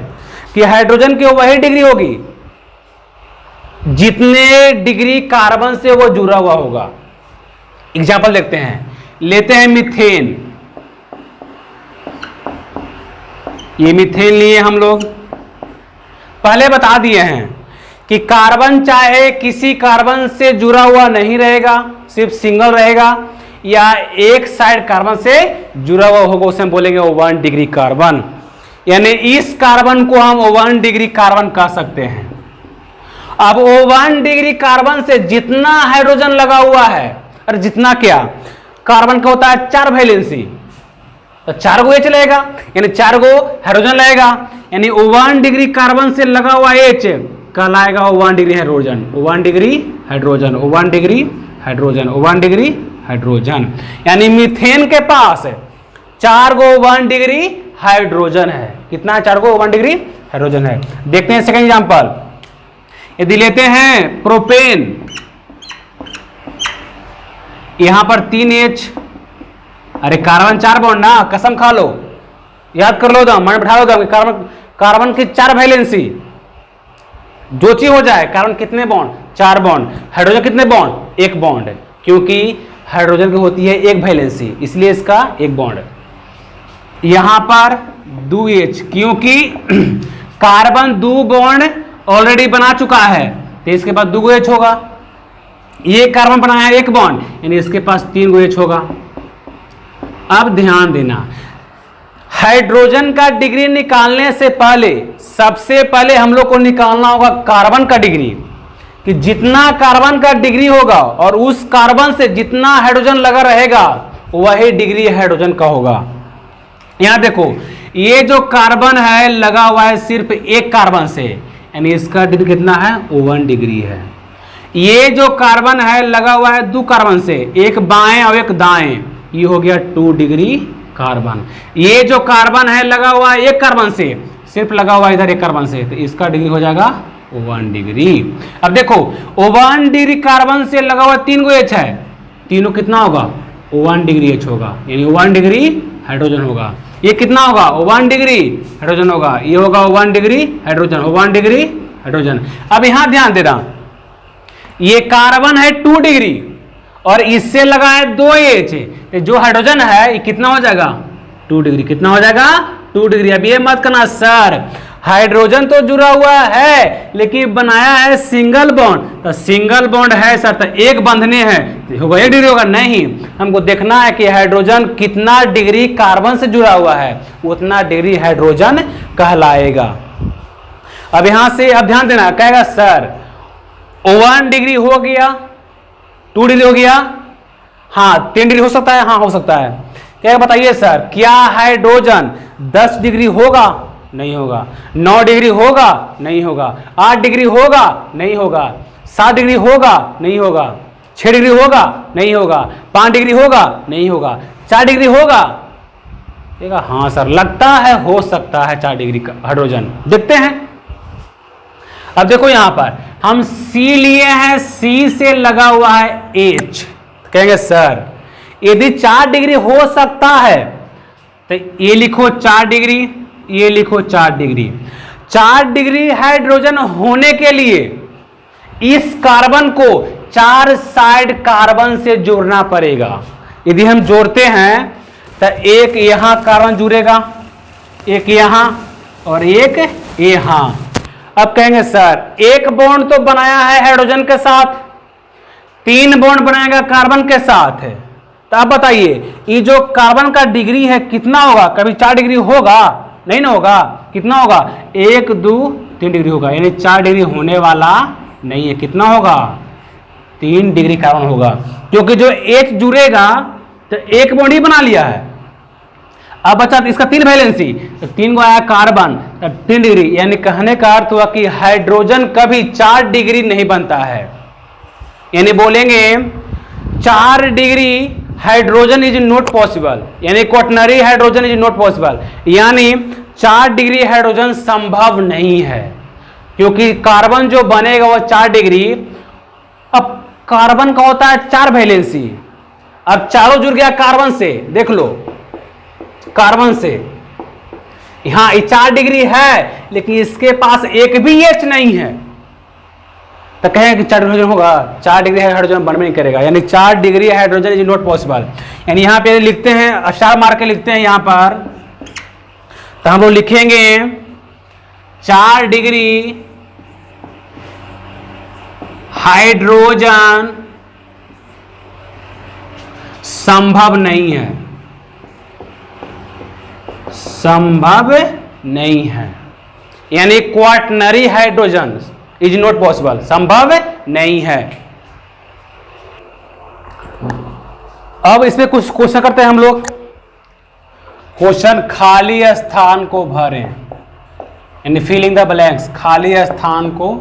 कि हाइड्रोजन की वही डिग्री होगी जितने डिग्री कार्बन से वो जुड़ा हुआ होगा। एग्जांपल देखते हैं, लेते हैं मीथेन। ये मीथेन लिए हम लोग, पहले बता दिए हैं कि कार्बन चाहे किसी कार्बन से जुड़ा हुआ नहीं रहेगा, सिर्फ सिंगल रहेगा, या एक साइड कार्बन से जुड़ा हुआ होगा, उसे हम बोलेंगे 1 डिग्री कार्बन। यानी इस कार्बन को हम 1 डिग्री कार्बन कह सकते हैं। अब 1 डिग्री कार्बन से जितना हाइड्रोजन लगा हुआ है, और जितना क्या, कार्बन का होता है 4 वैलेंसी, तो 4 गो H लगेगा, यानी 4 गो हाइड्रोजन लगेगा, यानी 1 डिग्री कार्बन से लगा हुआ H कहलाएगा 1 degree hydrogen, 1 degree hydrogen, 1 degree hydrogen, 1 degree hydrogen. यानी मीथेन के पास 4 गो 1 डिग्री हाइड्रोजन है। कितना है? 4 गो 1 डिग्री हाइड्रोजन है। देखते हैं सेकंड एग्जांपल। यदि लेते हैं प्रोपेन, यहां पर 3H, अरे कार्बन 4 बॉन्ड ना, कसम खा लो, याद कर लो, मन बैठा लो, कार्बन की 4 वैलेंसी, जो चीज हो जाए, कार्बन कितने बॉन्ड? 4 बॉन्ड। हाइड्रोजन कितने बॉन्ड? 1 बॉन्ड, क्योंकि हाइड्रोजन की होती है 1 वैलेंसी, इसलिए इसका 1 बॉन्ड। यहां पर 2H, क्योंकि कार्बन 2 बॉन्ड ऑलरेडी बना चुका है, तो इसके पास 2 H होगा। ये कार्बन बनाया 1 बॉन्ड, यानी इसके पास 3 H होगा। अब ध्यान देना, हाइड्रोजन का डिग्री निकालने से पहले सबसे पहले हम लोग को निकालना होगा कार्बन का डिग्री, कि जितना कार्बन का डिग्री होगा और उस कार्बन से जितना हाइड्रोजन लगा रहेगा वही डिग्री हाइड्रोजन का होगा। यहां देखो, ये जो कार्बन है लगा हुआ है सिर्फ 1 कार्बन से, यानी इसका डिग्री कितना है? 1 डिग्री है। ये जो कार्बन है लगा हुआ है 2 कार्बन से, एक बाएं और एक दाएं, ये हो गया 2 डिग्री कार्बन। ये जो कार्बन है लगा हुआ है 1 कार्बन से, सिर्फ लगा हुआ है इधर 1 कार्बन से, तो इसका डिग्री हो जाएगा 1 डिग्री। अब देखो 1 डिग्री कार्बन से लगा हुआ 3 गो H है, तीनों कितना होगा? 1 डिग्री H होगा, यानी 1 डिग्री हाइड्रोजन होगा। ये कितना होगा? 1 डिग्री हाइड्रोजन होगा, ये होगा 1 डिग्री हाइड्रोजन, 1 डिग्री हाइड्रोजन। अब यहां ध्यान देना, ये कार्बन है 2 डिग्री और इससे लगा है 2 H, तो जो हाइड्रोजन है ये कितना हो जाएगा? 2 डिग्री। कितना हो जाएगा? 2 डिग्री। अब ये मत करना सर हाइड्रोजन तो जुड़ा हुआ है लेकिन बनाया है सिंगल बॉन्ड, तो सिंगल बॉन्ड है सर, तो एक बंधने हैं तो होगा 1 डिग्री होगा। नहीं, हमको देखना है कि हाइड्रोजन कितना डिग्री कार्बन से जुड़ा हुआ है, उतना डिग्री हाइड्रोजन कहलाएगा। अब यहां से अब ध्यान देना, कहेगा सर 1 डिग्री हो गया, 2 डिग्री हो गया, हाँ 3 डिग्री हो सकता है, हाँ हो सकता है। क्या बताइए सर, क्या हाइड्रोजन 10 डिग्री होगा? नहीं होगा। 9 डिग्री होगा? नहीं होगा। 8 डिग्री होगा? नहीं होगा। 7 डिग्री होगा? नहीं होगा। 6 डिग्री होगा? नहीं होगा। 5 डिग्री होगा? नहीं होगा। 4 डिग्री होगा? हाँ सर लगता है हो सकता है 4 डिग्री का हाइड्रोजन। देखते हैं। अब देखो यहां पर हम C लिए हैं, C से लगा हुआ है H, कहेंगे सर यदि 4 डिग्री हो सकता है तो ये लिखो 4 डिग्री, ये लिखो 4 डिग्री। 4 डिग्री हाइड्रोजन होने के लिए इस कार्बन को 4 साइड कार्बन से जोड़ना पड़ेगा। यदि हम जोड़ते हैं तो एक यहां कार्बन जुड़ेगा, एक यहां और एक यहां। अब कहेंगे सर एक बॉन्ड तो बनाया है हाइड्रोजन के साथ, 3 बॉन्ड बनाएगा कार्बन के साथ है, तो आप बताइए ये जो कार्बन का डिग्री है कितना होगा? कभी 4 डिग्री होगा? नहीं ना होगा। कितना होगा? 1 2 3 डिग्री होगा, यानी 4 डिग्री होने वाला नहीं है। कितना होगा? 3 डिग्री कार्बन होगा, क्योंकि जो H जुड़ेगा तो एक बॉन्ड ही बना लिया है। अब बचा इसका 3 वैलेंसी, तो 3 को आया कार्बन, 3 डिग्री, यानी कहने का अर्थ हुआ कि हाइड्रोजन कभी 4 डिग्री नहीं बनता है। यानी बोलेंगे 4 degree hydrogen is not possible, यानी quaternary hydrogen is not possible, यानी 4 डिग्री हाइड्रोजन संभव नहीं है, क्योंकि कार्बन जो बनेगा वह 4 डिग्री। अब कार्बन का होता है 4 वैलेंसी, अब चारों जुड़ गया कार्बन से, देख लो कार्बन से, यहां 4 डिग्री है लेकिन इसके पास एक भी एच नहीं है, तो कहें कि 4 हाइड्रोजन होगा, 4 डिग्री हाइड्रोजन बन नहीं करेगा, यानी 4 degree hydrogen is not possible. यानी यहां पे लिखते हैं, स्टार मार के लिखते हैं यहां पर, तो हम लोग लिखेंगे 4 डिग्री हाइड्रोजन संभव नहीं है, संभव नहीं है, यानी quaternary hydrogen is not possible, संभव नहीं है। अब इसमें कुछ क्वेश्चन करते हैं हम लोग। क्वेश्चन खाली स्थान को भरें, यानी फिलिंग द ब्लैंक्स, खाली स्थान को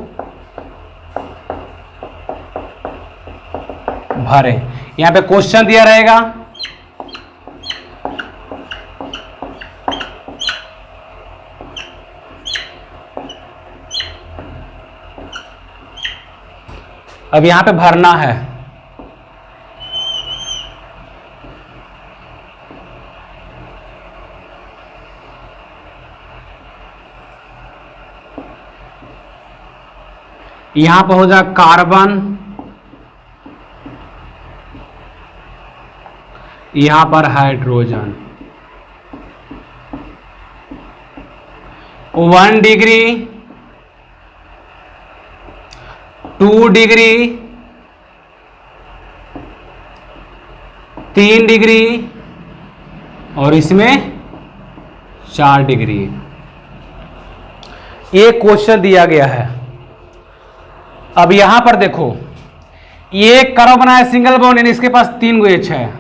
भरें। यहां पे क्वेश्चन दिया रहेगा, अब यहां पे भरना है। यहां पर हो जाए कार्बन, यहां पर हाइड्रोजन, 1 डिग्री, 2 डिग्री, 3 डिग्री और इसमें 4 डिग्री। ये क्वेश्चन दिया गया है। अब यहां पर देखो, ये कर्व बना है सिंगल बॉन्ड, यानी इसके पास 3 गो एच है।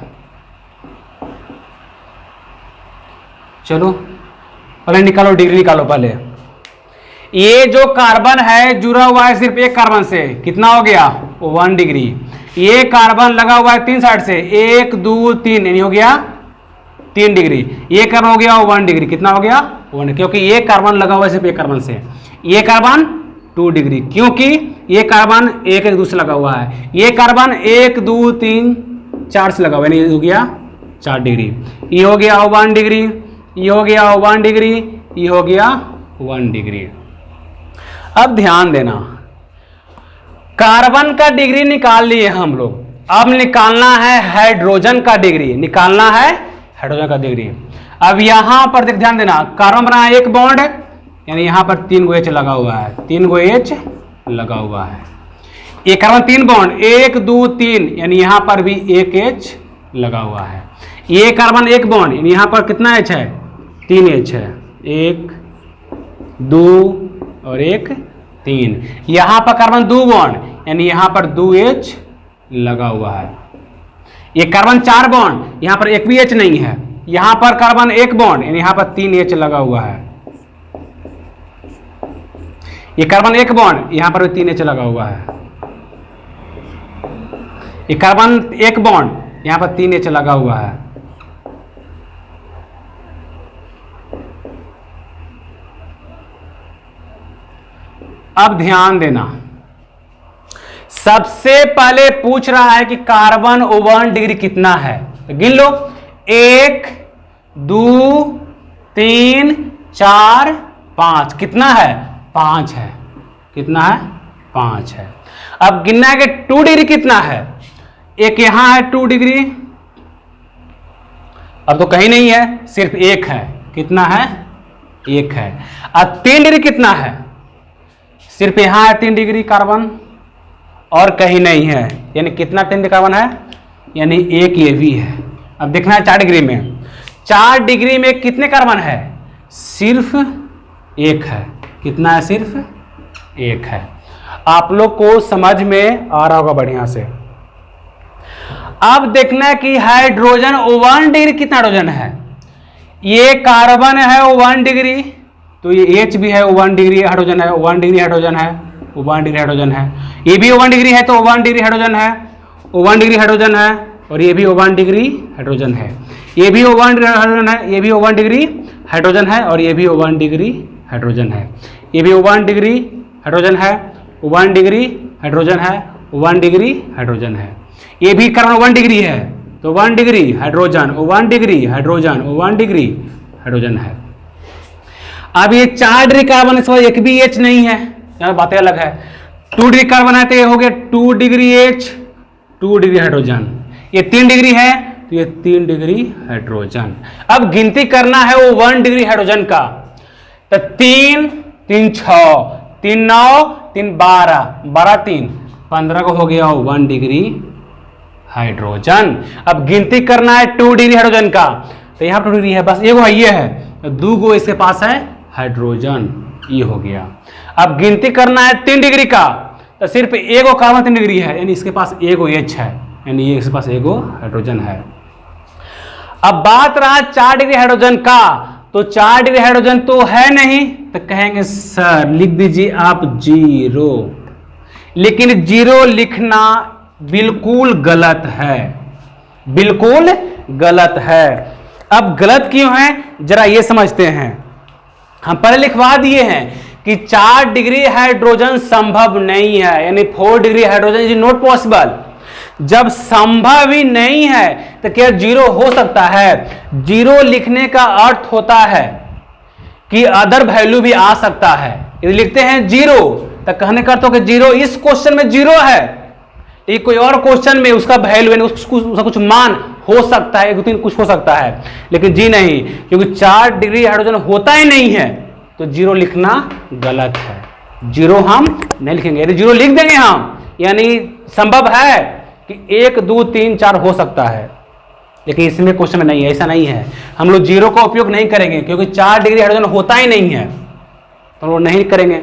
चलो पहले निकालो, डिग्री निकालो पहले। ये जो कार्बन है जुड़ा हुआ है सिर्फ एक कार्बन से, कितना हो गया 1 डिग्री। ये कार्बन लगा हुआ है 3 साइड से, 1 2 3, यानी हो गया 3 डिग्री। ये कार्बन हो गया 1 डिग्री, कितना हो गया 1, क्योंकि ये कार्बन लगा हुआ है सिर्फ एक कार्बन से। ये कार्बन 2 डिग्री, क्योंकि ये कार्बन एक दूसरे लगा हुआ है। ये कार्बन 1 2 3 4 से लगा हुआ है, यानी हो गया 4 डिग्री। ये हो गया 1 डिग्री, ये हो गया 1 डिग्री, ये हो गया 1 डिग्री। अब ध्यान देना, कार्बन का डिग्री निकाल लिए हम लोग, अब निकालना है हाइड्रोजन का डिग्री, निकालना है हाइड्रोजन का डिग्री। अब यहां पर ध्यान देना, कार्बन बना है 1 बॉन्ड, यानी यहां पर 3 गो एच लगा हुआ है, 3 गो एच लगा हुआ है। ये कार्बन 3 बॉन्ड, 1 2 3, यानी यहां पर भी 1 एच लगा हुआ है। ये कार्बन 1 बॉन्ड, यानी यहां पर कितना एच है 3 एच है, 1 2 और 1 3। यहां पर कार्बन 2 बॉन्ड, यानी यहां पर 2 एच लगा हुआ है। ये कार्बन 4 बॉन्ड, यहां पर एक भी एच नहीं है। यहां पर कार्बन 1 बॉन्ड, यानी यहां पर 3 एच लगा हुआ है। ये कार्बन 1 बॉन्ड, यहां पर भी 3 एच लगा हुआ है। ये कार्बन 1 बॉन्ड, यहां पर 3 एच लगा हुआ है। अब ध्यान देना, सबसे पहले पूछ रहा है कि कार्बन 1 डिग्री कितना है, तो गिन लो, 1 2 3 4 5, कितना है 5 है, कितना है 5 है। अब गिनना है कि 2 डिग्री कितना है, एक यहां है 2 डिग्री, अब तो कहीं नहीं है, सिर्फ 1 है, कितना है 1 है। अब 3 डिग्री कितना है, सिर्फ यहां है 3 डिग्री कार्बन और कहीं नहीं है, यानी कितना 3 डिग्री कार्बन है, यानी 1 ये भी है। अब देखना है 4 डिग्री में, 4 डिग्री में कितने कार्बन है, सिर्फ 1 है, कितना है सिर्फ 1 है। आप लोग को समझ में आ रहा होगा बढ़िया से। अब देखना है कि हाइड्रोजन 1 डिग्री कितना हाइड्रोजन है, ये कार्बन है वो 1 डिग्री, तो ये H भी है वो 1 डिग्री हाइड्रोजन है, 1 डिग्री हाइड्रोजन है, वो 1 डिग्री हाइड्रोजन है। ये भी 1 डिग्री है तो 1 डिग्री हाइड्रोजन है, वो 1 डिग्री हाइड्रोजन है, और ये भी 1 डिग्री हाइड्रोजन है। ये भी 1 डिग्री हाइड्रोजन है, ये भी 1 डिग्री हाइड्रोजन है, और ये भी 1 डिग्री हाइड्रोजन है। ये भी 1 डिग्री हाइड्रोजन है, 1 डिग्री हाइड्रोजन है, 1 डिग्री हाइड्रोजन है। ये भी कार्बन 1 डिग्री है तो 1 degree hydrogen, 1 degree hydrogen, 1 degree hydrogen है। अब ये 4 डिग्री कार्बन, इस एक भी H नहीं है, यहाँ बातें अलग है। 2 डिग्री कार्बन है तो ये हो गया 2 डिग्री H, 2 डिग्री हाइड्रोजन। ये 3 डिग्री है तो ये 3 डिग्री हाइड्रोजन। अब गिनती करना है वो 1 डिग्री हाइड्रोजन का, तो 3 3 6 3 9 3 12 12 3 15 को हो गया 1 डिग्री हाइड्रोजन। अब गिनती करना है 2 डिग्री हाइड्रोजन का, तो यहाँ 2 डिग्री है, बस एगो है, ये है, तो 2 गो इसके पास है हाइड्रोजन, ये हो गया। अब गिनती करना है 3 डिग्री का, तो सिर्फ एगो कार्बन 3 डिग्री है, यानी इसके पास एगो H है, यानी ये इसके पास एगो हाइड्रोजन है। अब बात रहा 4 डिग्री हाइड्रोजन का, तो 4 डिग्री हाइड्रोजन तो है नहीं, तो कहेंगे सर लिख दीजिए आप 0, लेकिन 0 लिखना बिल्कुल गलत है, बिल्कुल गलत है। अब गलत क्यों है जरा ये समझते हैं। हम पहले लिखवा दिए हैं कि 4 डिग्री हाइड्रोजन संभव नहीं है, यानी 4 degree hydrogen is not possible. जब संभव ही नहीं है तो क्या 0 हो सकता है? 0 लिखने का अर्थ होता है कि अदर वैल्यू भी आ सकता है। यदि लिखते हैं 0 तो कहने का अर्थ हो कि 0 इस क्वेश्चन में 0 है, ये कोई और क्वेश्चन में उसका वैल्यू उसका कुछ मान हो सकता है, कुछ हो सकता है, लेकिन जी नहीं, क्योंकि 4 डिग्री हाइड्रोजन होता ही नहीं है तो 0 लिखना गलत है। 0 हम नहीं लिखेंगे। यदि 0 लिख देंगे हम, यानी संभव है कि 1 2 3 4 हो सकता है, लेकिन इसमें क्वेश्चन में नहीं है, ऐसा नहीं है। हम लोग 0 का उपयोग नहीं करेंगे क्योंकि 4 डिग्री हाइड्रोजन होता ही नहीं है, तो वो नहीं करेंगे।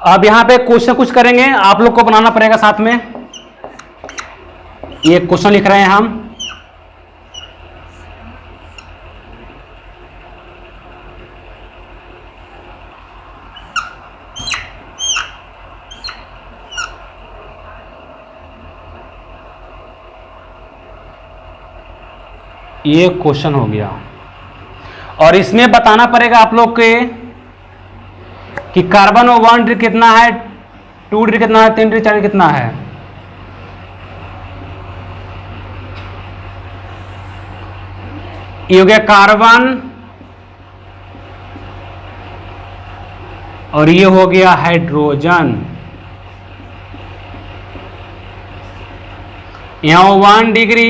अब यहां पे क्वेश्चन कुछ करेंगे, आप लोग को बनाना पड़ेगा साथ में। ये क्वेश्चन लिख रहे हैं हम, ये क्वेश्चन हो गया, और इसमें बताना पड़ेगा आप लोग के कि कार्बन 1 डिग्री कितना है, 2 डिग्री कितना है, 3 डिग्री 4 डिग्री कितना है। ये हो गया कार्बन, और ये हो गया हाइड्रोजन। यहां 1 डिग्री,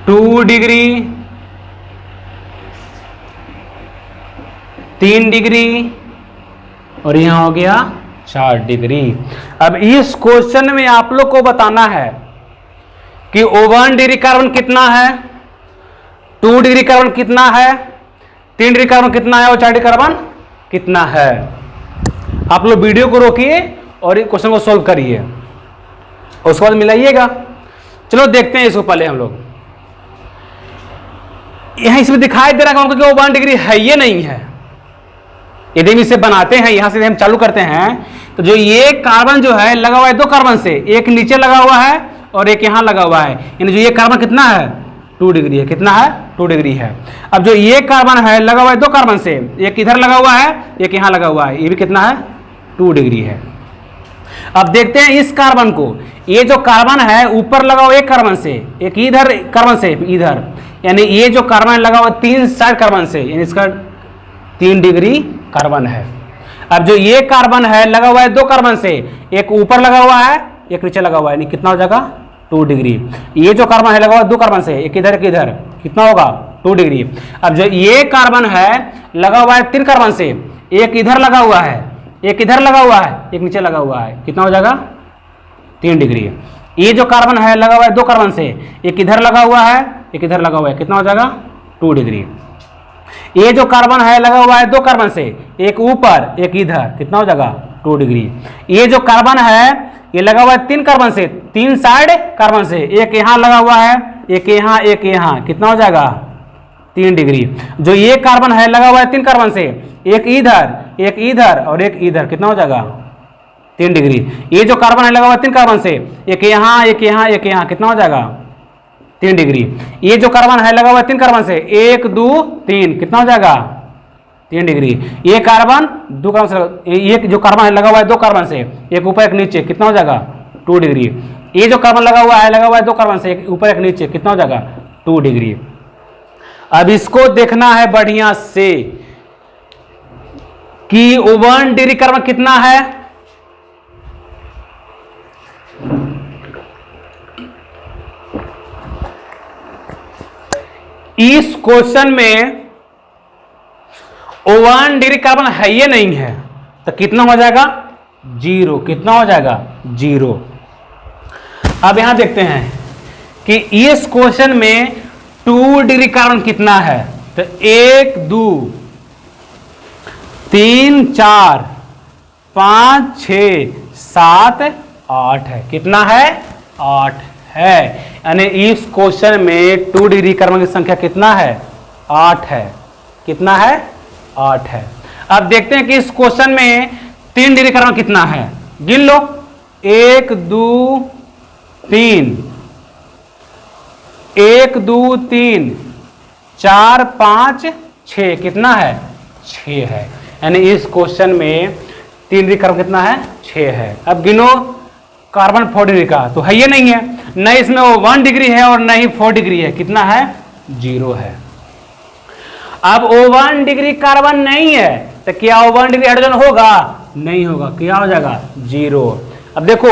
2 डिग्री, 3 डिग्री, और यहां हो गया 4 डिग्री। अब इस क्वेश्चन में आप लोग को बताना है कि 1 डिग्री कार्बन कितना है, 2 डिग्री कार्बन कितना है, 3 डिग्री कार्बन कितना है, और 4 डिग्री कार्बन कितना है। आप लोग वीडियो को रोकिए और इस क्वेश्चन को सोल्व करिए, उसके बाद मिलाइएगा। चलो देखते हैं इसको। पहले हम लोग यहां इसमें दिखाई दे रहा है कि वो 1 डिग्री है, ये नहीं है। यदि हम इसे बनाते हैं, यहां से हम चालू करते हैं, तो जो ये कार्बन जो है लगा हुआ है 2 कार्बन से, एक नीचे लगा हुआ है और एक यहां लगा हुआ है, यानी जो ये कार्बन कितना है 2 डिग्री है। कितना है? 2 डिग्री है। अब जो ये कार्बन है लगा हुआ है 2 कार्बन से, एक इधर लगा हुआ है, एक यहां लगा हुआ है, ये भी कितना है 2 डिग्री है। अब देखते हैं इस कार्बन को, ये जो कार्बन है ऊपर लगा हुआ एक कार्बन से, एक इधर कार्बन से इधर, यानी ये जो कार्बन लगा हुआ 3 साइड कार्बन से, यानी इसका 3 डिग्री कार्बन है। अब जो ये कार्बन है लगा हुआ है 2 कार्बन से, एक ऊपर लगा हुआ है, एक नीचे लगा हुआ है, यानी कितना हो जाएगा 2 डिग्री। ये जो कार्बन है लगा हुआ 2 कार्बन से, एक इधर एक इधर, कितना होगा 2 डिग्री। अब जो ये कार्बन है लगा हुआ है 3 कार्बन से, एक इधर लगा हुआ है, एक इधर लगा हुआ है, एक नीचे लगा हुआ है, कितना हो जाएगा 3 डिग्री। ये जो कार्बन है लगा हुआ है 2 कार्बन से, एक इधर लगा हुआ है, एक इधर लगा हुआ है, कितना हो जाएगा 2 डिग्री। ये जो कार्बन है लगा हुआ है 2 कार्बन से, एक ऊपर एक इधर, कितना हो जाएगा 2 डिग्री। ये जो कार्बन है ये लगा हुआ है 3 कार्बन से, 3 साइड कार्बन से, एक यहां लगा हुआ है, एक यहां, एक यहां, कितना हो जाएगा 3 डिग्री। जो ये कार्बन है लगा हुआ है 3 कार्बन से, एक इधर और एक इधर, कितना हो जाएगा 3 डिग्री। ये जो कार्बन है लगा हुआ है 3 कार्बन से, एक यहां, एक यहां, एक यहां, कितना हो जाएगा 3 डिग्री। ये जो कार्बन है लगा हुआ है 3 कार्बन से, 1 2 3, कितना हो जाएगा 3 डिग्री। ये कार्बन 2 कार्बन से, ये जो कार्बन है लगा हुआ है 2 कार्बन से, एक ऊपर एक नीचे, कितना हो जाएगा 2 डिग्री। ये जो कार्बन लगा हुआ है 2 कार्बन से, एक ऊपर एक नीचे, कितना हो जाएगा 2 डिग्री। अब इसको देखना है बढ़िया से कि 1 डिग्री कार्बन कितना है। इस क्वेश्चन में 1 डिग्री कार्बन है ये नहीं है, तो कितना हो जाएगा 0, कितना हो जाएगा 0। अब यहां देखते हैं कि इस क्वेश्चन में 2 डिग्री कार्बन कितना है, तो 1 2 3 4 5 6 7 8 है, कितना है 8 है। यानी इस क्वेश्चन में 2 डिग्री कार्बन की संख्या कितना है 8 है, कितना है 8 है। अब देखते हैं कि इस क्वेश्चन में 3 डिग्री कार्बन कितना है, गिन लो 1 2 3, 1 2 3 4 5 6, कितना है 6 है। यानी इस क्वेश्चन में 3 डिग्री कार्बन कितना है 6 है। अब गिनो कार्बन 4 डिग्री का, तो है ये नहीं है, न इसमें वो 1 डिग्री है और न ही 4 डिग्री है, कितना है 0 है। अब O1 डिग्री कार्बन नहीं है तो क्या O1 डिग्री हाइड्रोजन होगा, नहीं होगा, क्या हो जाएगा 0। अब देखो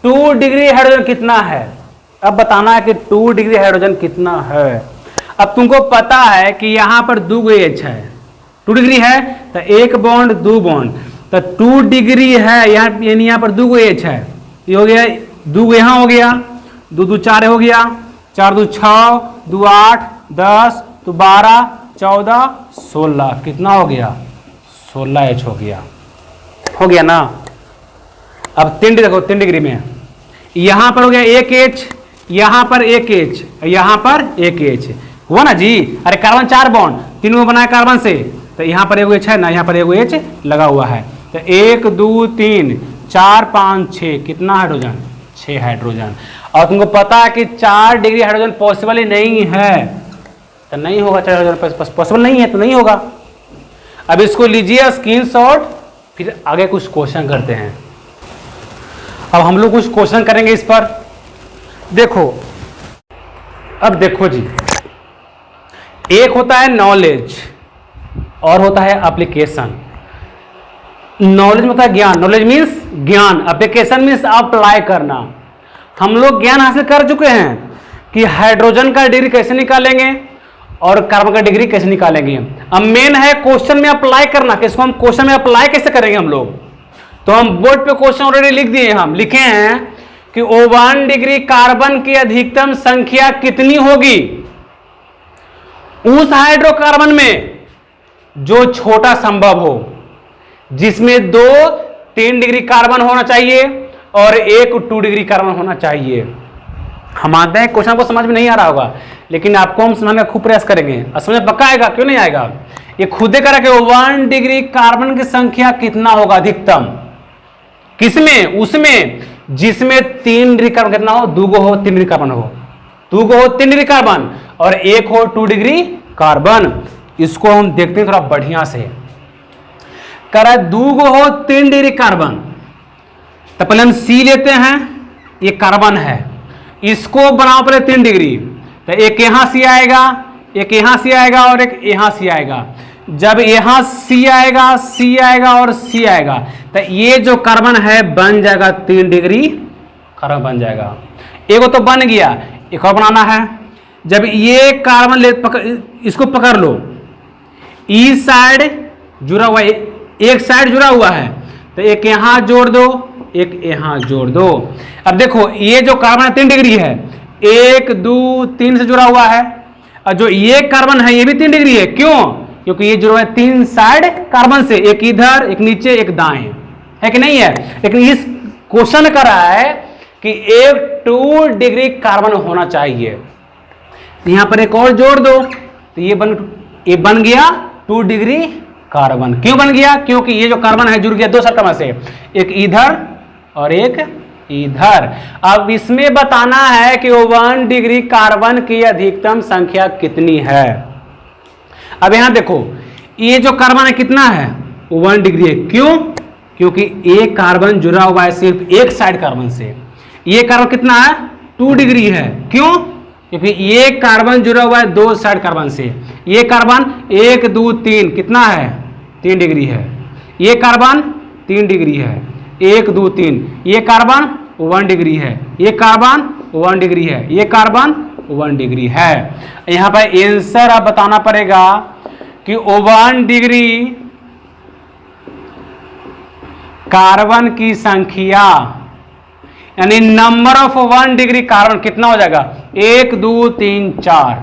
2 डिग्री हाइड्रोजन कितना है, अब बताना है कि 2 डिग्री हाइड्रोजन कितना है। अब तुमको पता है कि यहां पर 2 H है, 2 डिग्री है तो 1 बॉन्ड 2 बॉन्ड, तो 2 डिग्री है यहाँ, यानी यहाँ पर 2 H है, ये हो गया 2 यहाँ हो गया, 2 2 4 हो गया, 4 2 6, 2 8 10, 2 12 14 16, कितना हो गया 16 H हो गया ना। अब 3 डिग्री देखो, 3 डिग्री में यहां पर हो गया 1 H, यहां पर 1 H, यहां पर 1 H हुआ ना जी। अरे कार्बन 4 बॉन्ड, तीनों बनाए कार्बन से, तो यहां पर 1 H है ना, यहां पर 1 H लगा हुआ है, तो 1 2 3 4 5 6, कितना हाइड्रोजन 6 हाइड्रोजन। और तुमको पता है कि 4 डिग्री हाइड्रोजन पॉसिबल ही नहीं है, तो नहीं होगा, 4 हाइड्रोजन पॉसिबल नहीं है तो नहीं होगा। अब इसको लीजिए स्क्रीनशॉट, फिर आगे कुछ क्वेश्चन करते हैं। अब हम लोग कुछ क्वेश्चन करेंगे इस पर। देखो, अब देखो जी, एक होता है नॉलेज और होता है एप्लीकेशन। नॉलेज मतलब है ज्ञान, नॉलेज मीन्स ज्ञान, एप्लीकेशन मीन्स अप्लाई करना। हम लोग ज्ञान हासिल कर चुके हैं कि हाइड्रोजन का डिग्री कैसे निकालेंगे और कार्बन का डिग्री कैसे निकालेंगे। अब मेन है क्वेश्चन में अप्लाई करना, कि इसको हम क्वेश्चन में अप्लाई कैसे करेंगे हम लोग। तो हम बोर्ड पे क्वेश्चन ऑलरेडी लिख दिए, हम लिखे हैं कि O1 डिग्री कार्बन की अधिकतम संख्या कितनी होगी उस हाइड्रोकार्बन में जो छोटा संभव हो, जिसमें 2 3 डिग्री कार्बन होना चाहिए और 1 2 डिग्री कार्बन होना चाहिए। हम मानते हैं क्वेश्चन को समझ में नहीं आ रहा होगा, लेकिन आपको हम समझने का खूब प्रयास करेंगे, समझ पक्का आएगा, क्यों नहीं आएगा। ये खुद ही करा कि 1 डिग्री कार्बन की संख्या कितना होगा अधिकतम, किसमें, उसमें जिसमें 3 डिग्री कार्बन कितना हो, 2 हो 3 डिग्री कार्बन हो, 2 हो 3 डिग्री कार्बन और 1 हो 2 डिग्री कार्बन। इसको हम देखते हैं थोड़ा बढ़िया से। करा 2 हो 3 डिग्री कार्बन, तो पहले हम C लेते हैं, ये कार्बन है, इसको बनाओ पहले 3 डिग्री, तो एक यहां C आएगा, एक यहां C आएगा और एक यहां C आएगा। जब यहां C आएगा, C आएगा और C आएगा, तो ये जो कार्बन है बन जाएगा 3 डिग्री कार्बन बन जाएगा। एक तो बन गया, एक और बनाना है। जब ये कार्बन इसको पकड़ लो, ई साइड जुड़ा हुआ है, एक साइड जुड़ा हुआ है, तो एक यहां जोड़ दो, एक यहां जोड़ दो। अब देखो ये जो कार्बन है 3 डिग्री है, 1 2 3 से जुड़ा हुआ है, और जो ये कार्बन है ये भी 3 डिग्री है। क्यों? क्योंकि ये जुड़ा है 3 साइड कार्बन से, एक इधर एक नीचे एक दाएं, है कि नहीं है। लेकिन इस क्वेश्चन कर रहा है कि एक 2 डिग्री कार्बन होना चाहिए। तो यहां पर एक और जोड़ दो तो ये बन गया 2 डिग्री कार्बन। क्यों बन गया? क्योंकि ये जो कार्बन है जुड़ गया 2 सर्कल से, एक इधर और एक इधर। अब इसमें बताना है कि 1 डिग्री कार्बन की अधिकतम संख्या कितनी है। अब यहां देखो ये जो कार्बन है कितना है? 1 डिग्री है। क्यों? क्योंकि एक कार्बन जुड़ा हुआ है सिर्फ एक साइड कार्बन से। ये कार्बन कितना है? 2 डिग्री है। क्यों? क्योंकि ये कार्बन जुड़ा हुआ है 2 साइड कार्बन से। ये कार्बन 1 2 3 कितना है? 3 डिग्री है। ये कार्बन 3 डिग्री है, 1 2 3। ये कार्बन 1 डिग्री है, ये कार्बन 1 डिग्री है, ये कार्बन 1 डिग्री है। यहां पर आंसर अब बताना पड़ेगा कि 1 डिग्री कार्बन की संख्या यानी नंबर ऑफ 1 डिग्री कार्बन कितना हो जाएगा? 1 2 3 4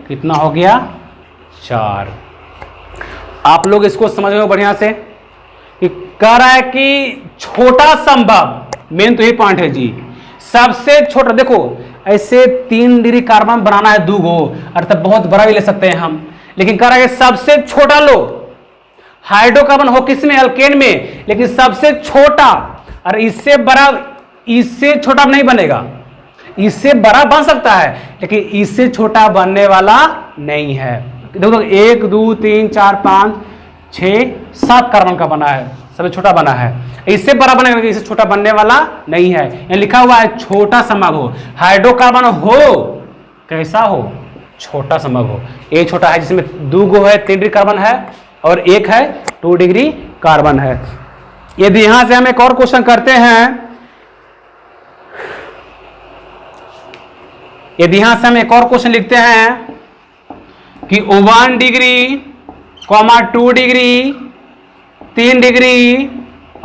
कितना हो गया? 4। आप लोग इसको समझ रहे हो बढ़िया से कि कह रहा है कि छोटा संभव, मेन तो ये पॉइंट है जी, सबसे छोटा। देखो ऐसे 3 डिग्री कार्बन बनाना है 2 गो, अर्थात बहुत बड़ा भी ले सकते हैं हम, लेकिन कह रहा है सबसे छोटा लो। हाइड्रोकार्बन हो किसमें? अल्केन में, लेकिन सबसे छोटा। और इससे छोटा नहीं बनेगा, इससे बड़ा बन सकता है लेकिन इससे छोटा बनने वाला नहीं है। देखो 1 2 3 4 5 6 7 कार्बन का बना है, सबसे छोटा बना है। इससे बड़ा बनेगा लेकिन इससे छोटा बनने वाला नहीं है। यहाँ लिखा हुआ है छोटा समूह हो। हाइड्रोकार्बन हो कैसा हो? छोटा समूह हो। एक छोटा है जिसमें 2 गो है 3 डिग्री कार्बन है और एक है 2 डिग्री कार्बन है। यदि यहां से हम एक और क्वेश्चन करते हैं, यदि यहां से हम एक और क्वेश्चन लिखते हैं कि 1 डिग्री, 2 डिग्री, 3 डिग्री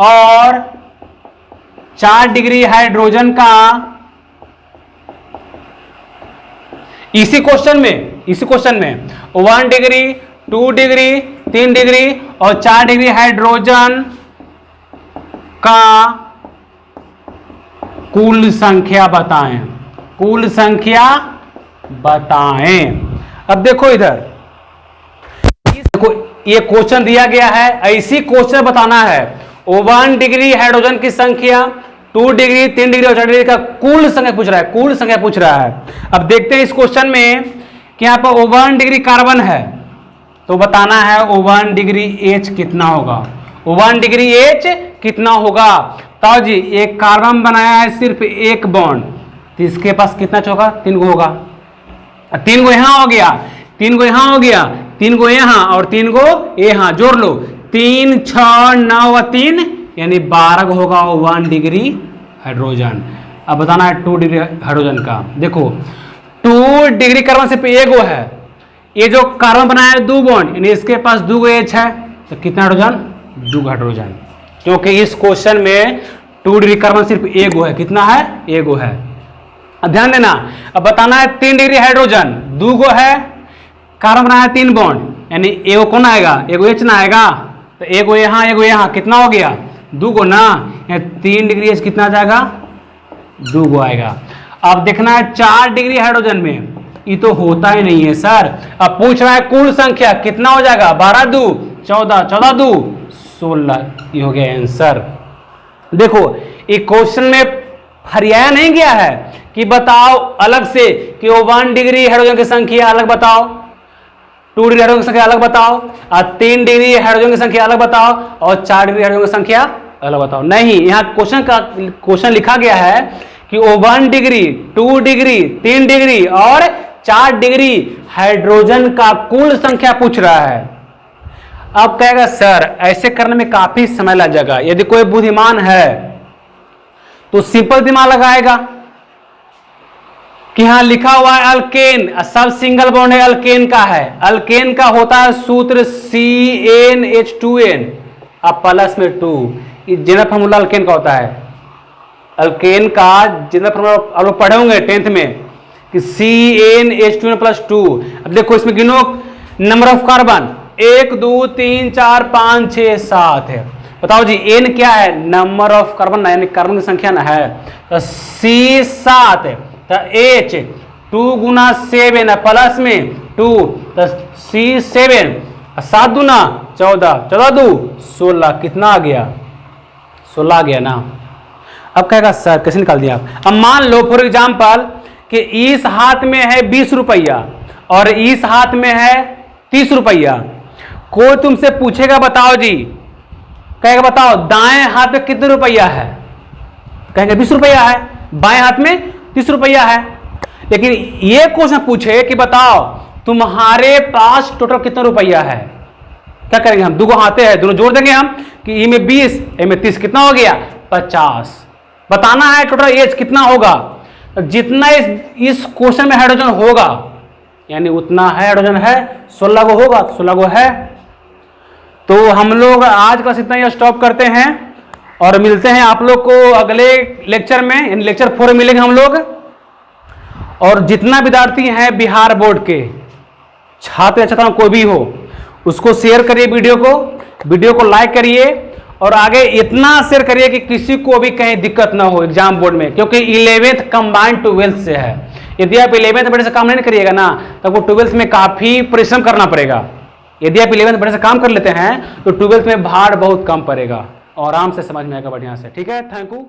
और 4 डिग्री हाइड्रोजन का इसी क्वेश्चन में 1 डिग्री, 2 डिग्री, 3 डिग्री और 4 डिग्री हाइड्रोजन का कुल संख्या बताएं। कुल संख्या बताएं। अब देखो इधर, देखो ये क्वेश्चन दिया गया है, ऐसी क्वेश्चन बताना है। 1 डिग्री हाइड्रोजन की संख्या, 2 डिग्री, 3 डिग्री और 4 डिग्री का कुल संख्या पूछ रहा है, कुल संख्या पूछ रहा है। अब देखते हैं इस क्वेश्चन में कि यहां पर 1 डिग्री कार्बन है तो बताना है 1 डिग्री एच कितना होगा। 1 डिग्री एच कितना होगा? तो जी एक कार्बन बनाया है सिर्फ एक बॉन्ड, तो इसके पास कितना होगा? 3 गो होगा। 3 गो यहां हो गया, 3 गो यहां हो गया, 3 गो यहां और 3 गो यहां, जोड़ लो 3 6 9 और 3 यानी 12 गो होगा 1 डिग्री हाइड्रोजन। अब बताना है 2 डिग्री हाइड्रोजन का। देखो 2 डिग्री कार्बन सिर्फ एक गो है, ये जो कार्बन बनाया है 2 बॉन्ड यानी इसके पास 2 गो एच है, तो कितना हाइड्रोजन? 2 हाइड्रोजन। क्योंकि इस क्वेश्चन में 2 डिग्री कार्बन सिर्फ एक गो है, कितना है? एक गो है। अब ध्यान देना, अब बताना है 3 डिग्री हाइड्रोजन, 2 गो है, कार्बन बनाया है 3 बॉन्ड यानी एगो कौन आएगा? एगो एच ना आएगा, तो एगो यहां कितना हो गया? 2 गो ना, 3 डिग्री एच कितना जाएगा? 2 गो आएगा। अब देखना है 4 डिग्री हाइड्रोजन में, ये तो होता ही नहीं है सर। अब पूछ रहा है कुल संख्या कितना हो जाएगा? 12 2 14, 14 2 16, ये हो गया आंसर। देखो ये क्वेश्चन में हरियाया नहीं गया है कि बताओ अलग से कि 1 डिग्री हाइड्रोजन की संख्या अलग बताओ, 2 डिग्री हाइड्रोजन की संख्या अलग बताओ और 3 डिग्री हाइड्रोजन की संख्या अलग बताओ और 4 डिग्री हाइड्रोजन की संख्या अलग बताओ। नहीं, यहाँ क्वेश्चन लिखा गया है कि 1 डिग्री, 2 डिग्री, 3 डिग्री और 4 डिग्री हाइड्रोजन का कुल संख्या पूछ रहा है। अब कहेगा सर ऐसे करने में काफी समय लग जाएगा। यदि कोई बुद्धिमान है तो सिंपल दिमाग लगाएगा कि यहां लिखा हुआ है अल्केन, सब सिंगल बॉन्ड है, अल्केन का है। अल्केन का होता है सूत्र CnH2n अब प्लस में 2, ये जनरल फार्मूला अल्केन का होता है। अल्केन का जनरल फार्मूला आप लोग पढ़े होंगे 10th में कि CnH2n + 2। अब देखो इसमें गिनो नंबर ऑफ कार्बन, 1 2 3 4 5 6 7 है। बताओ जी n क्या है, नंबर ऑफ कार्बन यानी कार्बन की संख्या ना है, तो C 7, तो H 2 गुना 7 प्लस में 2, तो C 7, 7 दूना 14, 14 दू 16, कितना आ गया 16 आ गया ना। अब कहेगा सर कैसे निकाल दिया आप। अब मान लो फॉर एग्जाम्पल कि इस हाथ में है 20 रुपया और इस हाथ में है 30 रुपया, कोई तुमसे पूछेगा बताओ जी, कहेगा बताओ दाएं हाथ में कितने रुपया है, कहेंगे 20 रुपया है, बाएं हाथ में 30 रुपया है। लेकिन ये क्वेश्चन पूछे कि बताओ तुम्हारे पास टोटल कितना रुपया है, क्या करेंगे हम, दो हाथे हैं दोनों जोड़ देंगे हम कि इनमें 20 इनमें 30 कितना हो गया 50। बताना है टोटल एज कितना होगा, जितना इस क्वेश्चन में हाइड्रोजन होगा यानी उतना है हाइड्रोजन है, 16 को होगा, 16 को है। तो हम लोग आज क्लास इतना ही स्टॉप करते हैं और मिलते हैं आप लोग को अगले लेक्चर में, यानी लेक्चर 4 में मिलेंगे हम लोग। और जितना विद्यार्थी हैं बिहार बोर्ड के छात्र छात्रा कोई भी हो, उसको शेयर करिए, वीडियो को लाइक करिए और आगे इतना शेयर करिए कि किसी को भी कहीं दिक्कत ना हो एग्जाम बोर्ड में, क्योंकि 11th कंबाइंड 12th से है। यदि आप 11th बड़े से काम नहीं करिएगा ना तब वो 12th में काफी परिश्रम करना पड़ेगा। यदि आप 11th बड़े से काम कर लेते हैं तो 12th में भार बहुत कम पड़ेगा और आराम से समझ में आएगा बढ़िया से। ठीक है, थैंक यू।